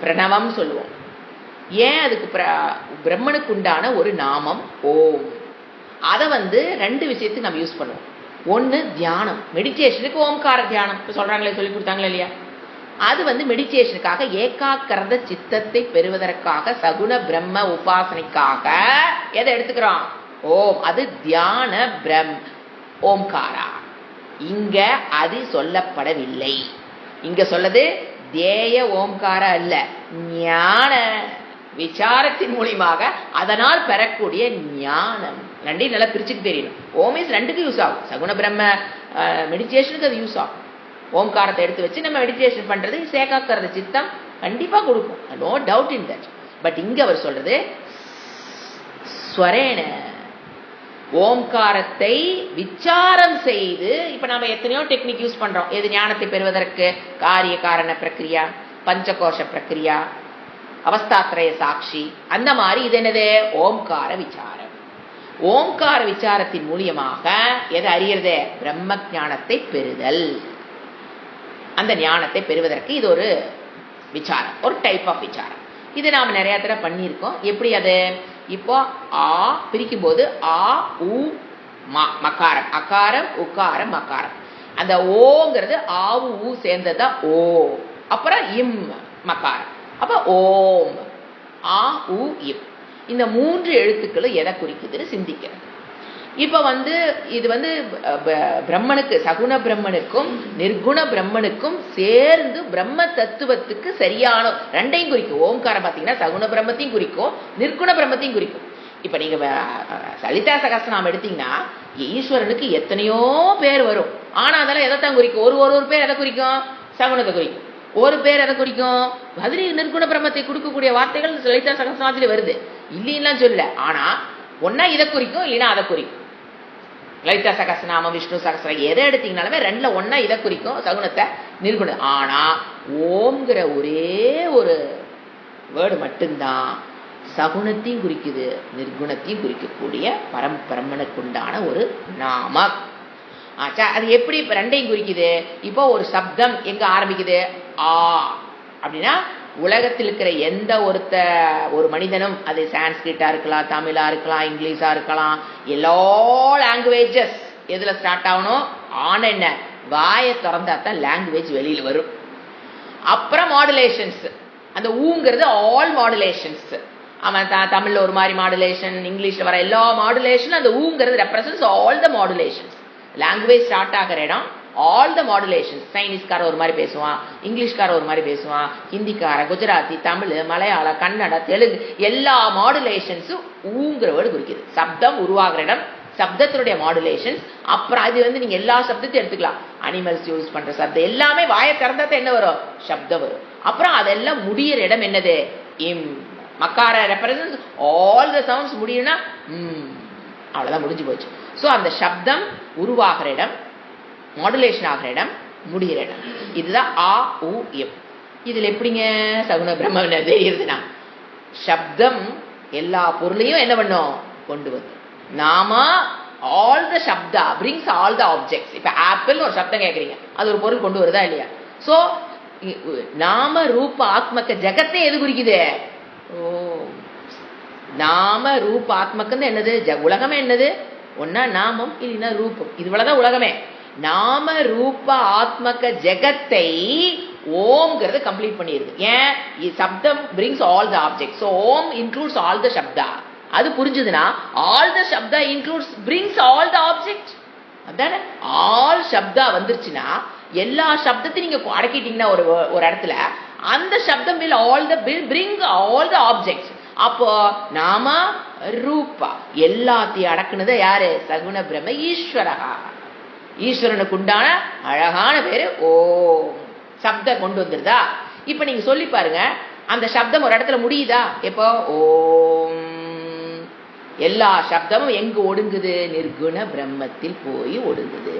பிரணவம் சொல்லுவோம். ஏன் அதுக்கு பிரம்மனுக்கு உண்டான ஒரு நாமம் ஓம். அதை 2 விஷயத்துக்கு நம்ம யூஸ் பண்ணுவோம். ஒன்று தியானம், மெடிடேஷனுக்கு ஓம்கார தியானம் சொல்றாங்களே, சொல்லி கொடுத்தாங்களே இல்லையா? அது மெடிடேஷனுக்காக, ஏகாக்கிரத சித்தத்தை பெறுவதற்காக, சகுண பிரம்ம உபாசனைக்காக எதை எடுத்துக்கிறோம்? ஓம். அது தியான ஓம்காரா. இங்க அது சொல்லப்படவில்லை. இங்க சொல்லது தேய ஓம்கார அல்ல, ஞான விசாரத்தின் மூலியமாக அதனால் பெறக்கூடிய ஞானம். ரெண்டையும் நல்லா பிரிச்சுக்கு தெரியணும். ஓம் இஸ் 2க்கு யூஸ் ஆகும். சகுண பிரம்ம மெடிடேஷனுக்கு அது யூஸ் ஆகும். ஓம்காரத்தை எடுத்து வச்சு நம்ம மெடிடேஷன் பண்றது சேகாக்கிறது சித்தம் கண்டிப்பா கொடுக்கும். No doubt in that. But இங்க அவர் சொல்றது ஸ்வரேன, ஓம்காரத்தை விசாரம் செய்து. இப்ப நாம எத்தனையோ டெக்னிக் யூஸ் பண்றோம். எது ஞானத்தை பெறுவதற்கு? காரிய காரண பிரக்ரியா, பஞ்சகோஷ பிரக்ரியா, அவஸ்தாத்ரய சாட்சி, அந்த மாதிரி. இது என்னது? ஓம்கார விசாரம். ஓம்கார விசாரத்தின் மூலியமாக எதை அறியறது? பிரம்ம ஞானத்தை பெறுதல். அந்த ஞானத்தை பெறுவதற்கு இது ஒரு விசாரம், ஒரு டைப் ஆஃப் விசாரம். இது நாம் நிறைய தடவை பண்ணியிருக்கோம். எப்படி அது? இப்போ ஆ பிரிக்கும் போது ஆ உ மகாரம், அகாரம் உக்காரம் மகாரம். அந்த ஓங்கிறது ஆவு ஊ சேர்ந்ததா ஓ. அப்புறம் இம் மகாரம். அப்ப ஓம், ஆ உ இம். இந்த 3 எழுத்துக்களும் எதை குறிக்குதுன்னு சிந்திக்கிறது. இப்ப இது பிரம்மனுக்கு, சகுண பிரம்மனுக்கும் நிர்குண பிரம்மனுக்கும் சேர்ந்து பிரம்ம தத்துவத்துக்கு சரியான 2ஐயும் குறிக்கும். ஓம்காரம் பார்த்தீங்கன்னா சகுண பிரம்மத்தையும் குறிக்கும், நிர்குண பிரம்மத்தையும் குறிக்கும். இப்ப நீங்க லலிதா சகஸ்ரநாமம் எடுத்தீங்கன்னா ஈஸ்வரனுக்கு எத்தனையோ பேர் வரும். ஆனா அதெல்லாம் எதைத்தான் குறிக்கும்? ஒரு பேர் எதை குறிக்கும்? சகுணத்தை குறிக்கும். ஒரு பேர் எதை குறிக்கும்? பதிரி நிர்குண பிரம்மத்தை கொடுக்கக்கூடிய வார்த்தைகள் லலிதா சகஸ்ரநாமத்திலே வருது, இல்லைன்னா சொல்ல. ஆனா ஒன்னா இதை குறிக்கும், இல்லைன்னா அதை குறிக்கும். லலிதா சகஸ்ரநாமம், விஷ்ணு சகஸ்ரம் எதை எடுத்தீங்கனாலுமே 2ல ஒன்னா இதை குறிக்கும், சகுணத்தை நிர்குணம். ஆனா ஓம்ங்கிற ஒரே ஒரு வேர்டு மட்டும்தான் சகுணத்தையும் குறிக்குது, நிர்குணத்தையும் குறிக்கக்கூடிய பிரம்மனுக்குண்டான ஒரு நாமம். ஆச்சா, அது எப்படி 2ஐயும் குறிக்குது? இப்போ ஒரு சப்தம் எங்க ஆரம்பிக்குது? ஆ அப்படின்னா உலகத்தில் இருக்கிற எந்த ஒரு மனிதனும், அது சான்ஸ்கிரிட்டா இருக்கலாம், தமிழா இருக்கலாம், இங்கிலீஷா இருக்கலாம், எல்லா லாங்குவேஜஸ் எதுல ஸ்டார்ட் ஆகணும்? ஆன என்ன? வாயை திறந்தா தான் லாங்குவேஜ் வெளியில் வரும். அப்புறம் மாடுலேஷன்ஸ். அந்த ஊங்கிறது ஆல் மாடுலேஷன்ஸ். அவன் தமிழ்ல ஒரு மாதிரி மாடுலேஷன், இங்கிலீஷ்ல வர எல்லா மாடுலேஷன், அந்த ஊங்கிறது represents all the modulations. Language start ஆகிற இடம் ஆல் த மாடுலேஷன்ஸ். சைனீஸ்கார ஒரு மாதிரி பேசுவான், இங்கிலீஷ்கார ஒரு மாதிரி பேசுவான், ஹிந்திக்கார, குஜராத்தி, தமிழ், மலையாளம், கன்னட, தெலுங்கு, எல்லா மாடுலேஷன்ஸும் ஊங்கிற வேர்டு குறிக்குது. சப்தம் உருவாகிற இடம், சப்தத்தினுடைய மாடுலேஷன்ஸ். அப்புறம் அது நீங்க எல்லா சப்தத்தையும் எடுத்துக்கலாம். அனிமல்ஸ் யூஸ் பண்ற சப்தம் எல்லாமே வாயை திறந்தாத்த என்ன வரும்? சப்தம் வரும். அப்புறம் அதெல்லாம் முடியிற இடம் என்னது? இம். மக்கார ரெப்ரசன்ஸ் ஆல் த சவுண்ட்ஸ் முடியும்னா அவ்வளவுதான், முடிஞ்சு போச்சு. ஸோ அந்த சப்தம் உருவாகிற இடம், மாடுலேஷன் ஆகிற இடம், முடிகிற இடம். இதுதான் ஆ உ எம். இதுல எப்படிங்க சகுண பிரம்ம தெரியுதுன்னா, சப்தம் எல்லா பொருளையும் என்ன பண்ணும்? கொண்டு வந்து. நாம all the Saptah brings all the objects. இப்ப ஆப்பிள் ஒரு சப்தம் கேட்குறீங்க, அது ஒரு பொருள் கொண்டு வருதா இல்லையா? ஸோ நாம ரூப ஆத்மக்க ஜகத்தை எது குறிக்குது? ஓ, நாம ரூப ஆத்மக்கம் என்னது? உலகமே என்னது? ஒன்னா நாமம், இல்லைன்னா ரூபம். இதுவளதான் உலகமே. நாம ரூப ஆத்மக ஜெகத்தை ஓம்ங்கிறது கம்ப்ளீட் பண்ணிடுது. ஏன்? சப்தம் brings all the object. So Om includes all the சப்தா. அது புரிஞ்சுதுன்னா ஆல் த சப்தா includes brings all the object. அதானே? ஆல் சப்தா வந்துருச்சுன்னா எல்லா சப்தத்தையும் நீங்க அடக்கிட்டீங்கன்னா ஒரு இடத்துல, அந்த சப்தம் will all the bring all the objects. அப்போ நாம ரூபா எல்லாத்தையும் அடக்குனது யாரு? சகுண பிரம்ம ஈஸ்வரகா. ஈஸ்வரனுக்கு உண்டான அழகான பேரு ஓம். சப்தம் கொண்டு வந்துருதா? இப்ப நீங்க சொல்லி பாருங்க, அந்த சப்தம் ஒரு இடத்துல முடியுதா? எப்போ ஓம். எல்லா சப்தமும் எங்க ஒடுங்குது? நிர்குண பிரம்மத்தில் போய் ஒடுங்குது.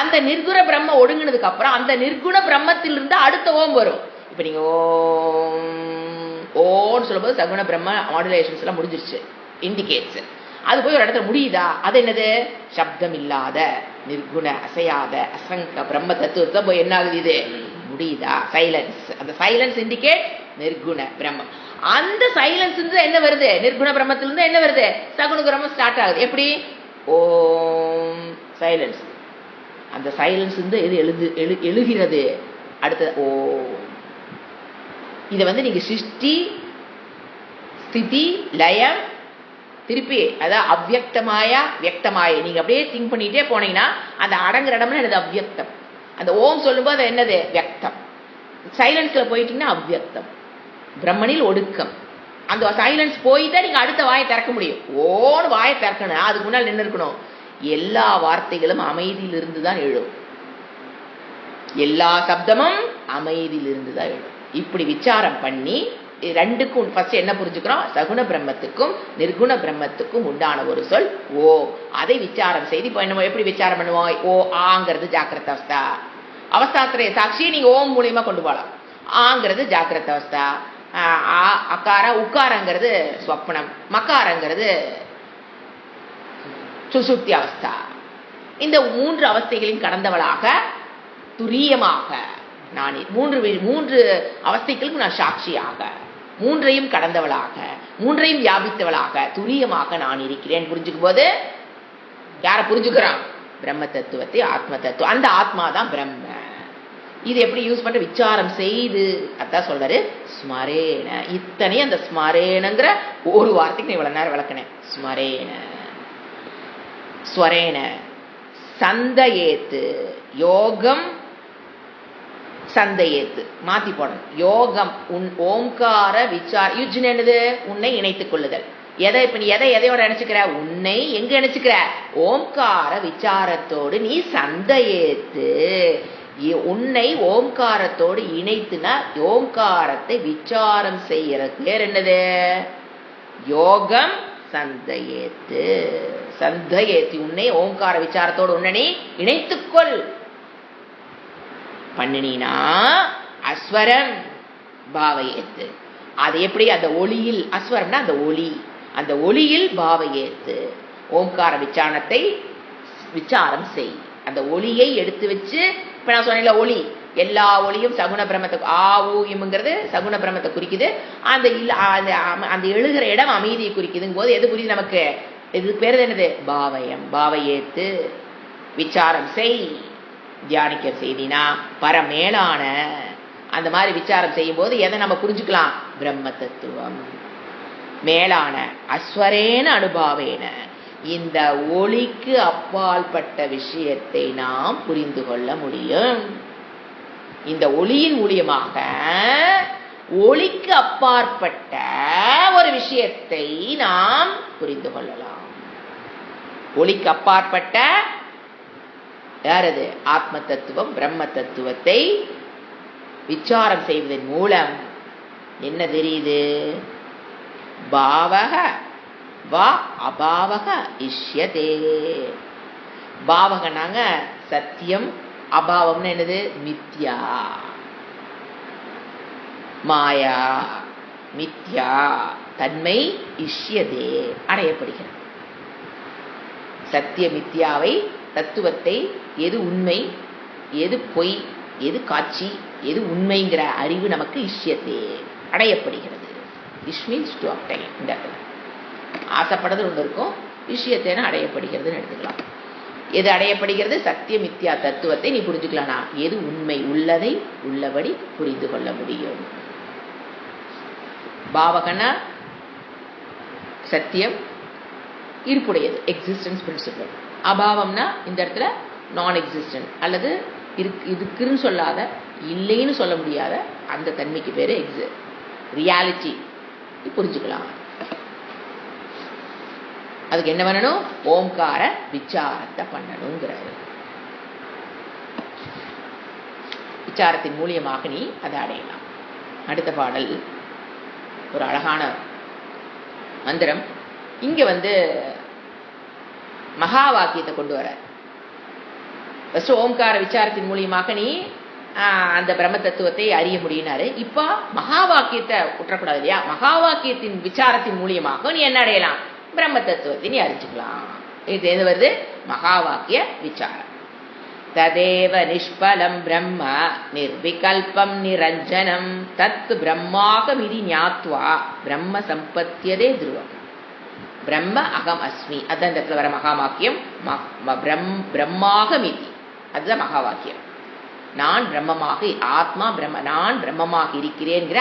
அந்த நிர்குண பிரம்ம ஒடுங்கினதுக்கு அப்புறம் அந்த நிர்குண பிரம்மத்தில் இருந்து அடுத்த ஓம் வரும். இப்ப நீங்க ஓன்னு சொல்லும்போது சகுண பிரம்ம மாடுலேஷன்ஸ் எல்லாம் முடிஞ்சிருச்சு, இண்டிகேட்ஸ். அது போய் ஒரு இடத்துல முடியுதா? அது என்னது? சப்தம் இல்லாத நிர்குண அசையாத அசங்க பிரம்ம தத்துவத்தை போய் என்ன ஆகுது? இது முடியுதா? சைலன்ஸ். அந்த சைலன்ஸ் இண்டிகேட் நிர்குண பிரம்மம். அந்த சைலன்ஸ் என்ன வருது? நிர்குண பிரம்மத்திலிருந்து என்ன வருது? சகுண பிரம்மம் ஸ்டார்ட் ஆகுது. எப்படி? ஓம் சைலன்ஸ். அந்த சைலன்ஸ் எது எழுகிறது? அடுத்த ஓம். இதை நீங்க சிருஷ்டி ஸ்திதி லயம் திருப்பி அதான் அவ்வியக்தமாயா வியக்தமாய நீங்க அப்படியே திங்க் பண்ணிட்டே போனீங்கன்னா அந்த அடங்குற இடம்னா என்னது? அவ்வியக்தம். அந்த ஓம் சொல்லும்போது அது என்னது? வியக்தம். சைலன்ஸ்ல போயிட்டீங்கன்னா அவ்வியக்தம். பிரம்மனில் ஒடுக்கம். அந்த சைலன்ஸ் போய்தான் நீங்க அடுத்த வாயை திறக்க முடியும். ஓன்னு வாயை திறக்கணும். அதுக்கு முன்னால் நின்று இருக்கணும். எல்லா வார்த்தைகளும் அமைதியில் இருந்து தான் எழும். எல்லா சப்தமும் அமைதியில் இருந்து தான் எழும். இப்படி விசாரம் பண்ணி ரெண்டுக்கும் ஃபர்ஸ்ட் என்ன புரிஞ்சுக்கிறோம்? சகுண பிரம்மத்துக்கும் நிர்குண பிரம்மத்துக்கும் உண்டான ஒரு சொல் ஓ. அதை விசாரம் செய்து இப்போ என்ன எப்படி விசாரம் பண்ணுவோம்? ஓ ஆங்கிறது ஜாக்கிரத அவஸ்தா. அவஸ்தாத்திரைய சாட்சியை நீங்க ஓம் மூலியமா கொண்டு போகலாம். ஆங்கிறது ஜாக்கிரத அவஸ்தா. அக்கார உக்காரங்கிறது ஸ்வப்னம். மக்காரங்கிறது சுசுப்தி அவஸ்தா. இந்த 3 அவஸ்தைகளையும் கடந்தவளாக துரியமாக நான் 3 அவஸ்தைகளுக்கும் நான் சாட்சியாக 3ஐயும் கடந்தவளாக 3ஐயும் வியாபித்தவளாக துரியமாக நான் இருக்கிறேன். புரிஞ்சுக்கும் போது யார புரிஞ்சுக்கிறான்? பிரம்ம தத்துவத்தை, ஆத்ம தத்துவம். அந்த ஆத்மா தான் பிரம்ம. இது எப்படி யூஸ் பண்ற? விசாரம் செய்து. அதான் சொல்றாரு ஸ்மரேன. இத்தனை அந்த ஸ்மரேனங்கிற ஒரு வார்த்தைக்கு இவ்வளவு நேரம் விளக்கினேன். ஸ்மரேன ஸ்வரேன சந்தயேத்து. யோகம் சந்தையேத்து மாத்தி போடணும். யோகம் ஓம்கார விசார யுஜ்னு என்னது? உன்னை இணைத்துக் கொள்ளுதல். இப்ப நீ எதையோட நினைச்சுக்கிற? உன்னை எங்க நினைச்சுக்கிற? ஓம்கார விசாரத்தோடு நீ சந்தையேத்து. உன்னை ஓம்காரத்தோடு இணைத்துனா ஓம்காரத்தை விசாரம் செய்யறது பேர் என்னது? யோகம் சந்தையேத்து. சந்தையேத்தி உன்னை ஓம்கார விசாரத்தோடு உன்னை நீ இணைத்துக்கொள் பண்ணினா அஸ்வரம் பாவையேத்து. அது எப்படி? அந்த ஒளியில் அஸ்வரம்னா அந்த ஒளி. அந்த ஒளியில் பாவையேத்து. ஓம்கார விசாரணத்தை விசாரம் செய். அந்த ஒளியை எடுத்து வச்சு இப்ப நான் சொன்ன ஒளி எல்லா ஒளியும் சகுண பிரம்மத்தை ஊங்கிறது சகுண பிரம்மத்தை குறிக்குது. அந்த எழுகிற இடம் அமைதியை குறிக்குதுங்க போது எது புரியுது நமக்கு? இது பேர் என்னது? பாவயம். பாவையேத்து விசாரம் செய். தியானிக்க செய்தினா பரமேலான அந்த மாதிரி விசாரம் செய்யும் போது எதை நம்ம புரிஞ்சுக்கலாம்? பிரம்ம தத்துவம் மேலான அஸ்வரேன அனுபாவேன. இந்த ஒளிக்கு அப்பாற்பட்ட விஷயத்தை நாம் புரிந்து கொள்ள முடியும். இந்த ஒளியின் மூலியமாக ஒளிக்கு அப்பாற்பட்ட ஒரு விஷயத்தை நாம் புரிந்து கொள்ளலாம். ஒளிக்கு அப்பாற்பட்ட யாரது? ஆத்ம தத்துவம் பிரம்ம தத்துவத்தை விசாரம் செய்வதன் மூலம் என்ன தெரியுது? பாவக வா அபாவக இஷ்யதே. பாவகனாங்க சத்தியம், அபாவம்னு என்னது? மித்யா மாயா. மித்யா தன்மை இஷ்யதே அடையப்படுகிறது. சத்திய மித்யாவை தத்துவத்தை எது உண்மை எது பொய் எது காட்சி எது உண்மைங்கிற அறிவு நமக்கு இஷ்யத்தே அடையப்படுகிறது. இஷ் மீன்ஸ் டு அப்டைன். இந்த ஆசைப்படுறது ஒன்று இருக்கும், விஷயத்தேன அடையப்படுகிறதுன்னு எடுத்துக்கலாம். எது அடையப்படுகிறது? சத்திய மித்யா தத்துவத்தை நீ புரிஞ்சுக்கலாம்னா எது உண்மை உள்ளதை உள்ளபடி புரிந்து கொள்ள முடியும். பாவகனா சத்தியம் இருப்புடையது, எக்ஸிஸ்டன்ஸ் பிரின்சிபல். அபாவம்னா இந்த இடத்துல நான் எக்ஸிஸ்டன்ட் அல்லது இருக்குன்னு சொல்லாத இல்லைன்னு சொல்ல முடியாத அந்த தன்மைக்கு பேரு ரியாலிட்டி. புரிஞ்சுக்கலாம். அதுக்கு என்ன பண்ணணும்? ஓம்கார விசாரத்தை பண்ணணுங்கிறாரு. விசாரத்தின் மூலியமாக நீ அதை அடையலாம். அடுத்த பாடல் ஒரு அழகான மந்திரம். இங்க மகா வாக்கியத்தை கொண்டு வர. ஃபர்ஸ்ட் ஓம்கார விசாரத்தின் மூலியமாக நீ அந்த பிரம்ம தத்துவத்தை அறிய முடியினாரு. இப்ப மகா வாக்கியத்தை விட்டுறக்கூடாது இல்லையா? மகா வாக்கியத்தின் விசாரத்தின் மூலியமாக நீ என்ன அடையலாம்? பிரம்ம தத்துவத்தை நீ அறிஞ்சுக்கலாம். இது எது வருது? மகா வாக்கிய விசாரம். ததேவ நிஷ்பலம் பிரம்ம நிர்விகல்பம் நிரஞ்சனம் தத் பிரம்மாகமிதி ஞாத்வா பிரம்ம சம்பத்தியதே துருவம். பிரம்ம அகம் அஸ்மி, அதுதான் இந்த இடத்துல வர மகா வாக்கியம். பிரம்மாகமிதி, அதுதான் மகா வாக்கியம். நான் பிரம்மமாக, ஆத்மா பிரம்ம, நான் பிரம்மமாக இருக்கிறேன்கிற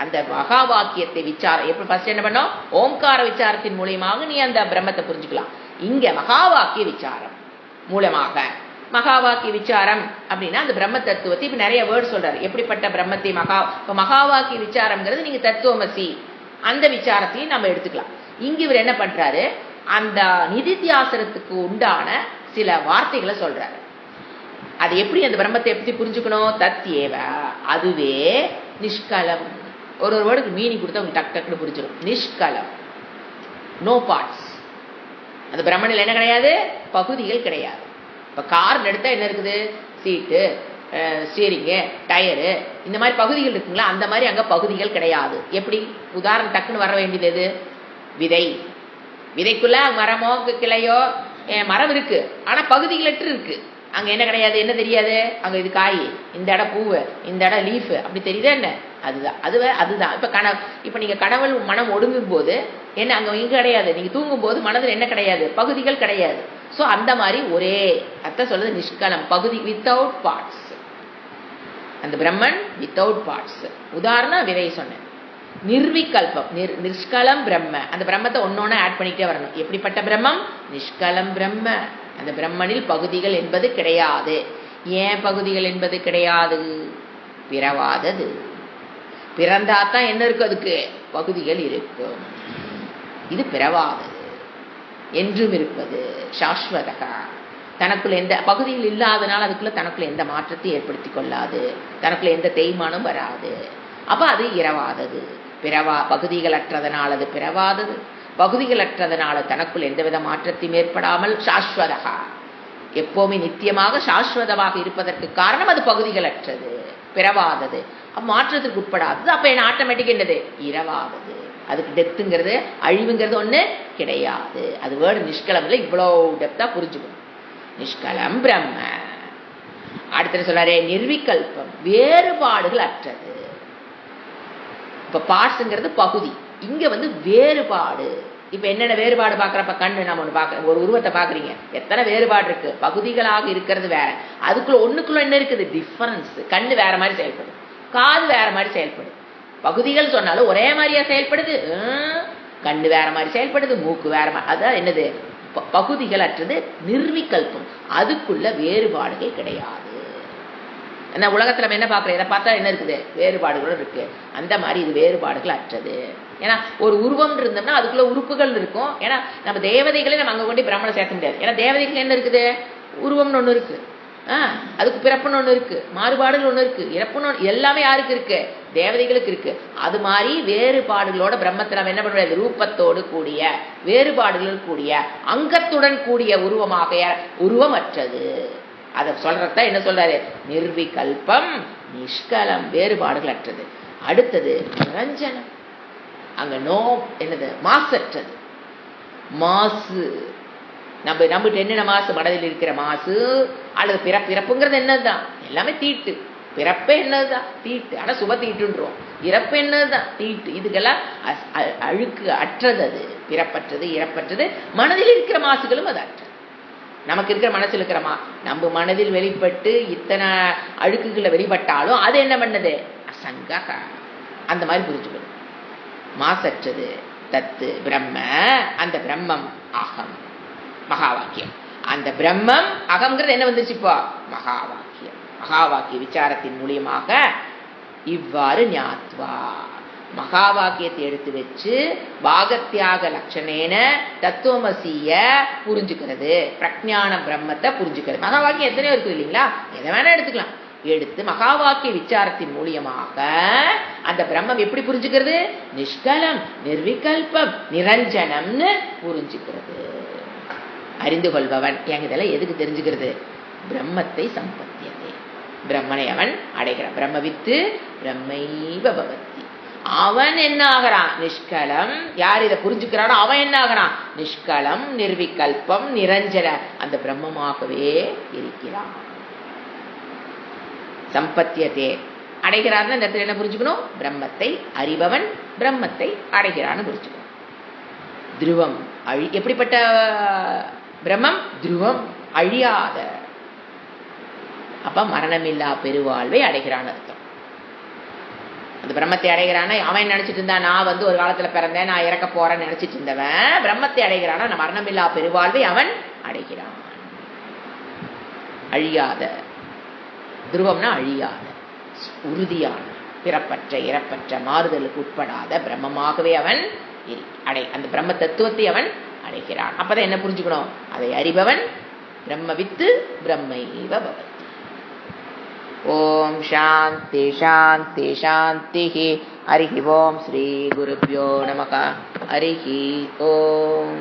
அந்த மகா வாக்கியத்தை விசாரம். எப்படி ஃபர்ஸ்ட் என்ன பண்ணோம்? ஓம்கார விசாரத்தின் மூலியமாக நீ அந்த பிரம்மத்தை புரிஞ்சுக்கலாம். இங்க மகா வாக்கிய விசாரம் மூலமாக. மகா வாக்கிய விசாரம் அப்படின்னா அந்த பிரம்ம தத்துவத்தை இப்ப நிறைய வேர்ட் சொல்றாரு. எப்படிப்பட்ட பிரம்மத்தை மகா வாக்கிய விசாரம்ங்கிறது நீங்க தத்துவமசி அந்த விசாரத்தையும் நம்ம எடுத்துக்கலாம். இங்க இவர் என்ன பண்றாரு? அந்த நிதித்தியாசனத்துக்கு உண்டான சில வார்த்தைகளை சொல்றாரு. அது எப்படி அந்த பிரம்மத்தை எப்படி புரிஞ்சுக்கணும்? தத்யேவ, அதுவே நிஷ்கலம். ஒரு வேர்டுக்கு மீனிங் கொடுத்தா உங்களுக்கு டக் டக்குன்னு புரிஞ்சிடும். நிஷ்கலம், நோ பார்ட்ஸ். அந்த பிரம்மனில் என்ன கிடையாது? பகுதிகள் கிடையாது. இப்ப கார் எடுத்தா என்ன இருக்குது? சீட்டு, ஸ்டீரிங்கு, டயரு, இந்த மாதிரி பகுதிகள் இருக்குங்களா? அந்த மாதிரி அங்க பகுதிகள் கிடையாது. எப்படி? உதாரணம் டக்குன்னு வர வேண்டியது எது? விதை. விதைக்குள்ள மரமோ கிளையோ மரம் இருக்கு, ஆனா பகுதிகளற்று இருக்கு. அங்க என்ன கிடையாது? என்ன தெரியாது? அங்க இது காய், இந்த இடம் பூவு, இந்த இடம் லீஃப், அப்படி தெரியுதா என்ன? அதுதான். இப்ப நீங்க கனவல் மனம் ஒடுங்கும் போது என்ன அங்க இங்க கிடையாது. நீங்க தூங்கும் போது மனதில் என்ன கிடையாது? பகுதிகள் கிடையாது. சோ அந்த மாதிரி ஒரே அர்த்தம் சொல்றது நிஷ்கலம், பகுதி, வித்தவுட் பார்ட்ஸ். அந்த பிரம்மன் வித்தவுட் பார்ட்ஸ். உதாரணம் விதை சொன்னேன். நிர்விகல்பம், நிஷ்கலம் பிரம்ம. அந்த பிரம்மத்தை ஒன்னொன்னு ஆட் பண்ணிட்டே வரணும். எப்படிப்பட்ட பிரம்மம்? நிஷ்கலம் பிரம்ம. அந்த பிரம்மனில் பகுதிகள் என்பது கிடையாது. ஏன் பகுதிகள் என்பது கிடையாது? பிறவாதது. பிறந்தாத்தான் என்ன இருக்கு? அதுக்கு பகுதிகள் இருக்கும். இது பிறவாதது, என்றும் இருப்பது, சாஸ்வதகா. தனக்குள்ள எந்த பகுதியில் இல்லாதனால அதுக்குள்ள தனக்குள்ள எந்த மாற்றத்தை ஏற்படுத்திக் கொள்ளாது, தனக்குள்ள எந்த தேய்மானம் வராது. அப்ப அது இரவாதது. பகுதிகள் அற்றதனால் அது பிறவாதது. பகுதிகள் அற்றதனால தனக்குள் எந்தவித மாற்றத்தையும் ஏற்படாமல் சாஸ்வதகா, எப்பவுமே நித்தியமாக சாஸ்வதமாக இருப்பதற்கு காரணம் அது பகுதிகள் அற்றது, பிறவாதது, மாற்றத்திற்கு உட்படாதது. அப்ப என்ன ஆட்டோமேட்டிக் என்னது? இரவாதது. அதுக்கு டெப்த்துங்கிறது, அழிவுங்கிறது ஒண்ணு கிடையாது. அது வேர்டு நிஷ்கலம்ல இவ்வளவு டெப்தா புரிஞ்சுக்கணும். நிஷ்கலம் பிரம்ம. அடுத்த சொல்றாரே நிர்விகல்பம், வேறுபாடுகள் அற்றது. இப்ப பார்ட்ஸ்ங்கிறது பகுதி, இங்க வேறுபாடு. இப்ப என்னென்ன வேறுபாடு பாக்குறப்ப கண்ணு நம்ம ஒண்ணு பாக்குறோம், ஒரு உருவத்தை பாக்குறீங்க, எத்தனை வேறுபாடு இருக்கு. பகுதிகளாக இருக்கிறது வேற, அதுக்குள்ள ஒண்ணுக்குள்ள என்ன இருக்குது? டிஃபரன்ஸ். கண்ணு வேற மாதிரி செயல்படும், காது வேற மாதிரி செயல்படும். பகுதிகள் சொன்னாலும் ஒரே மாதிரியா செயல்படுது? கண்ணு வேற மாதிரி செயல்படுது, மூக்கு வேற மாதிரி. அதான் என்னது? பகுதிகள் அற்றது, நிர்விகல்பம். அதுக்குள்ள வேறுபாடுகள் கிடையாது. என்ன உலகத்துல நம்ம என்ன பாக்குறோம்? இதை பார்த்தா என்ன இருக்குது? வேறுபாடுகளும் இருக்கு. அந்த மாதிரி இது வேறுபாடுகள் அற்றது. ஏன்னா ஒரு உருவம் இருந்தோம்னா அதுக்குள்ள உறுப்புகள் இருக்கும். ஏன்னா நம்ம தேவதைகளே நம்ம அங்க கொண்டு பிரம்மனை சேர்க்க முடியாது. ஏன்னா தேவதைகள் என்ன இருக்குது? உருவம்னு ஒண்ணு இருக்கு, அதுக்கு பிறப்புன்னு ஒண்ணு இருக்கு, மாறுபாடுகள் ஒண்ணு இருக்கு, இறப்புன்னு எல்லாமே யாருக்கு இருக்கு? தேவதைகளுக்கு இருக்கு. அது மாதிரி வேறுபாடுகளோட பிரம்மத்தை நம்ம என்ன பண்ண முடியாது? ரூபத்தோடு கூடிய, வேறுபாடுகள் கூடிய, அங்கத்துடன் கூடிய உருவமாக உருவம் அற்றது. அதை சொல்றத என்ன சொல்றாரு? நிர்விகல்பம் நிஷ்கலம், வேறுபாடுகள் அற்றது. அடுத்தது நிரஞ்சனம், அங்க நோ என்னது? மாசற்றது. மாசு, நம்ம என்னென்ன மாசு? மனதில் இருக்கிற மாசு அல்லது பிறப்புங்கிறது என்னதுதான்? எல்லாமே தீட்டு. பிறப்பே என்னதுதான்? தீட்டு. ஆனா சுப தீட்டுன்றோம். இறப்பு என்னதுதான்? தீட்டு. இதுக்கெல்லாம் அழுக்கு அற்றது. அது பிறப்பற்றது, இறப்பற்றது. மனதில் இருக்கிற மாசுகளும் அது அற்றது. நமக்கு இருக்கிற மனசில் இருக்கிற நம்ம மனதில் வெளிப்பட்டு இத்தனை அழுக்குகளை வெளிப்பட்டாலும் அது என்ன பண்ணது? அசங்க. அந்த மாதிரி புரிஞ்சுக்கணும். மாசற்றது தத்து பிரம்ம. அந்த பிரம்மம் அகம், மகா வாக்கியம். அந்த பிரம்மம் அகம்ங்கிறது என்ன வந்துச்சு இப்போ? மகா வாக்கியம். மகா வாக்கிய விசாரத்தின் மூலியமாக இவ்வாறு ஞாத்வா, மகா வாக்கியத்தை எடுத்து வச்சு பாகத்தியாக லட்சணேன தத்துவமசிய புரிஞ்சுக்கிறது, பிரஜான பிரம்மத்தை புரிஞ்சுக்கிறது. மகா வாக்கியம் எத்தனையோ இருக்குது இல்லைங்களா, எதை வேணா எடுத்துக்கலாம். எடுத்து மகா வாக்கிய விசாரத்தின் மூலியமாக அந்த பிரம்மம் எப்படி புரிஞ்சுக்கிறது? நிஷ்கலம், நிர்விகல்பம், நிரஞ்சனம்னு புரிஞ்சுக்கிறது. அறிந்து கொள்பவன். எங்க இதெல்லாம் எதுக்கு தெரிஞ்சுக்கிறது? பிரம்மத்தை சம்பத்தியதே, பிரம்மனை அவன் அடைகிறான். பிரம்மவித்து பிரம்மைவ பவதி. அவன் என்ன ஆகிறான்? நிஷ்கலம். யார் இதை புரிஞ்சுக்கிறானோ அவன் என்ன ஆகிறான்? நிஷ்கலம், நிர்விகல்பம், நிரஞ்சன, அந்த பிரம்மமாகவே இருக்கிறான். சம்பத்தியதே, அடைகிறான்னு இந்த இடத்துல என்ன புரிஞ்சுக்கணும்? பிரம்மத்தை அறிபவன் பிரம்மத்தை அடைகிறான்னு புரிஞ்சுக்கணும். துருவம், எப்படிப்பட்ட பிரம்மம்? துருவம், அழியாத. அப்ப மரணமில்லா பெருவாழ்வை அடைகிறான்னு அர்த்தம். அந்த பிரம்மத்தை அடைகிறானா அவன் நினைச்சிட்டு இருந்தான், நான் ஒரு காலத்துல பிறந்தேன், நான் இறக்க போறேன்னு நினைச்சிட்டு இருந்தவன் பிரம்மத்தை அடைகிறானா மரணமில்லா பெருவாழ்வை அவன் அடைகிறான். அழியாத. துருவம்னா அழியாத, உறுதியான, பிறப்பற்ற இறப்பற்ற, மாறுதலுக்கு உட்படாத பிரம்மமாகவே அவன் அந்த பிரம்ம தத்துவத்தை அவன் அடைகிறான். அப்பதான் என்ன புரிஞ்சுக்கணும்? அதை அறிபவன் பிரம்மவித்து பிரம்மைவ பவதி. ஓம் சாந்தி சாந்தி சாந்தி. ஹரி ஓம் ஸ்ரீ குருப்யோ நமக. ஹரி ஓம்.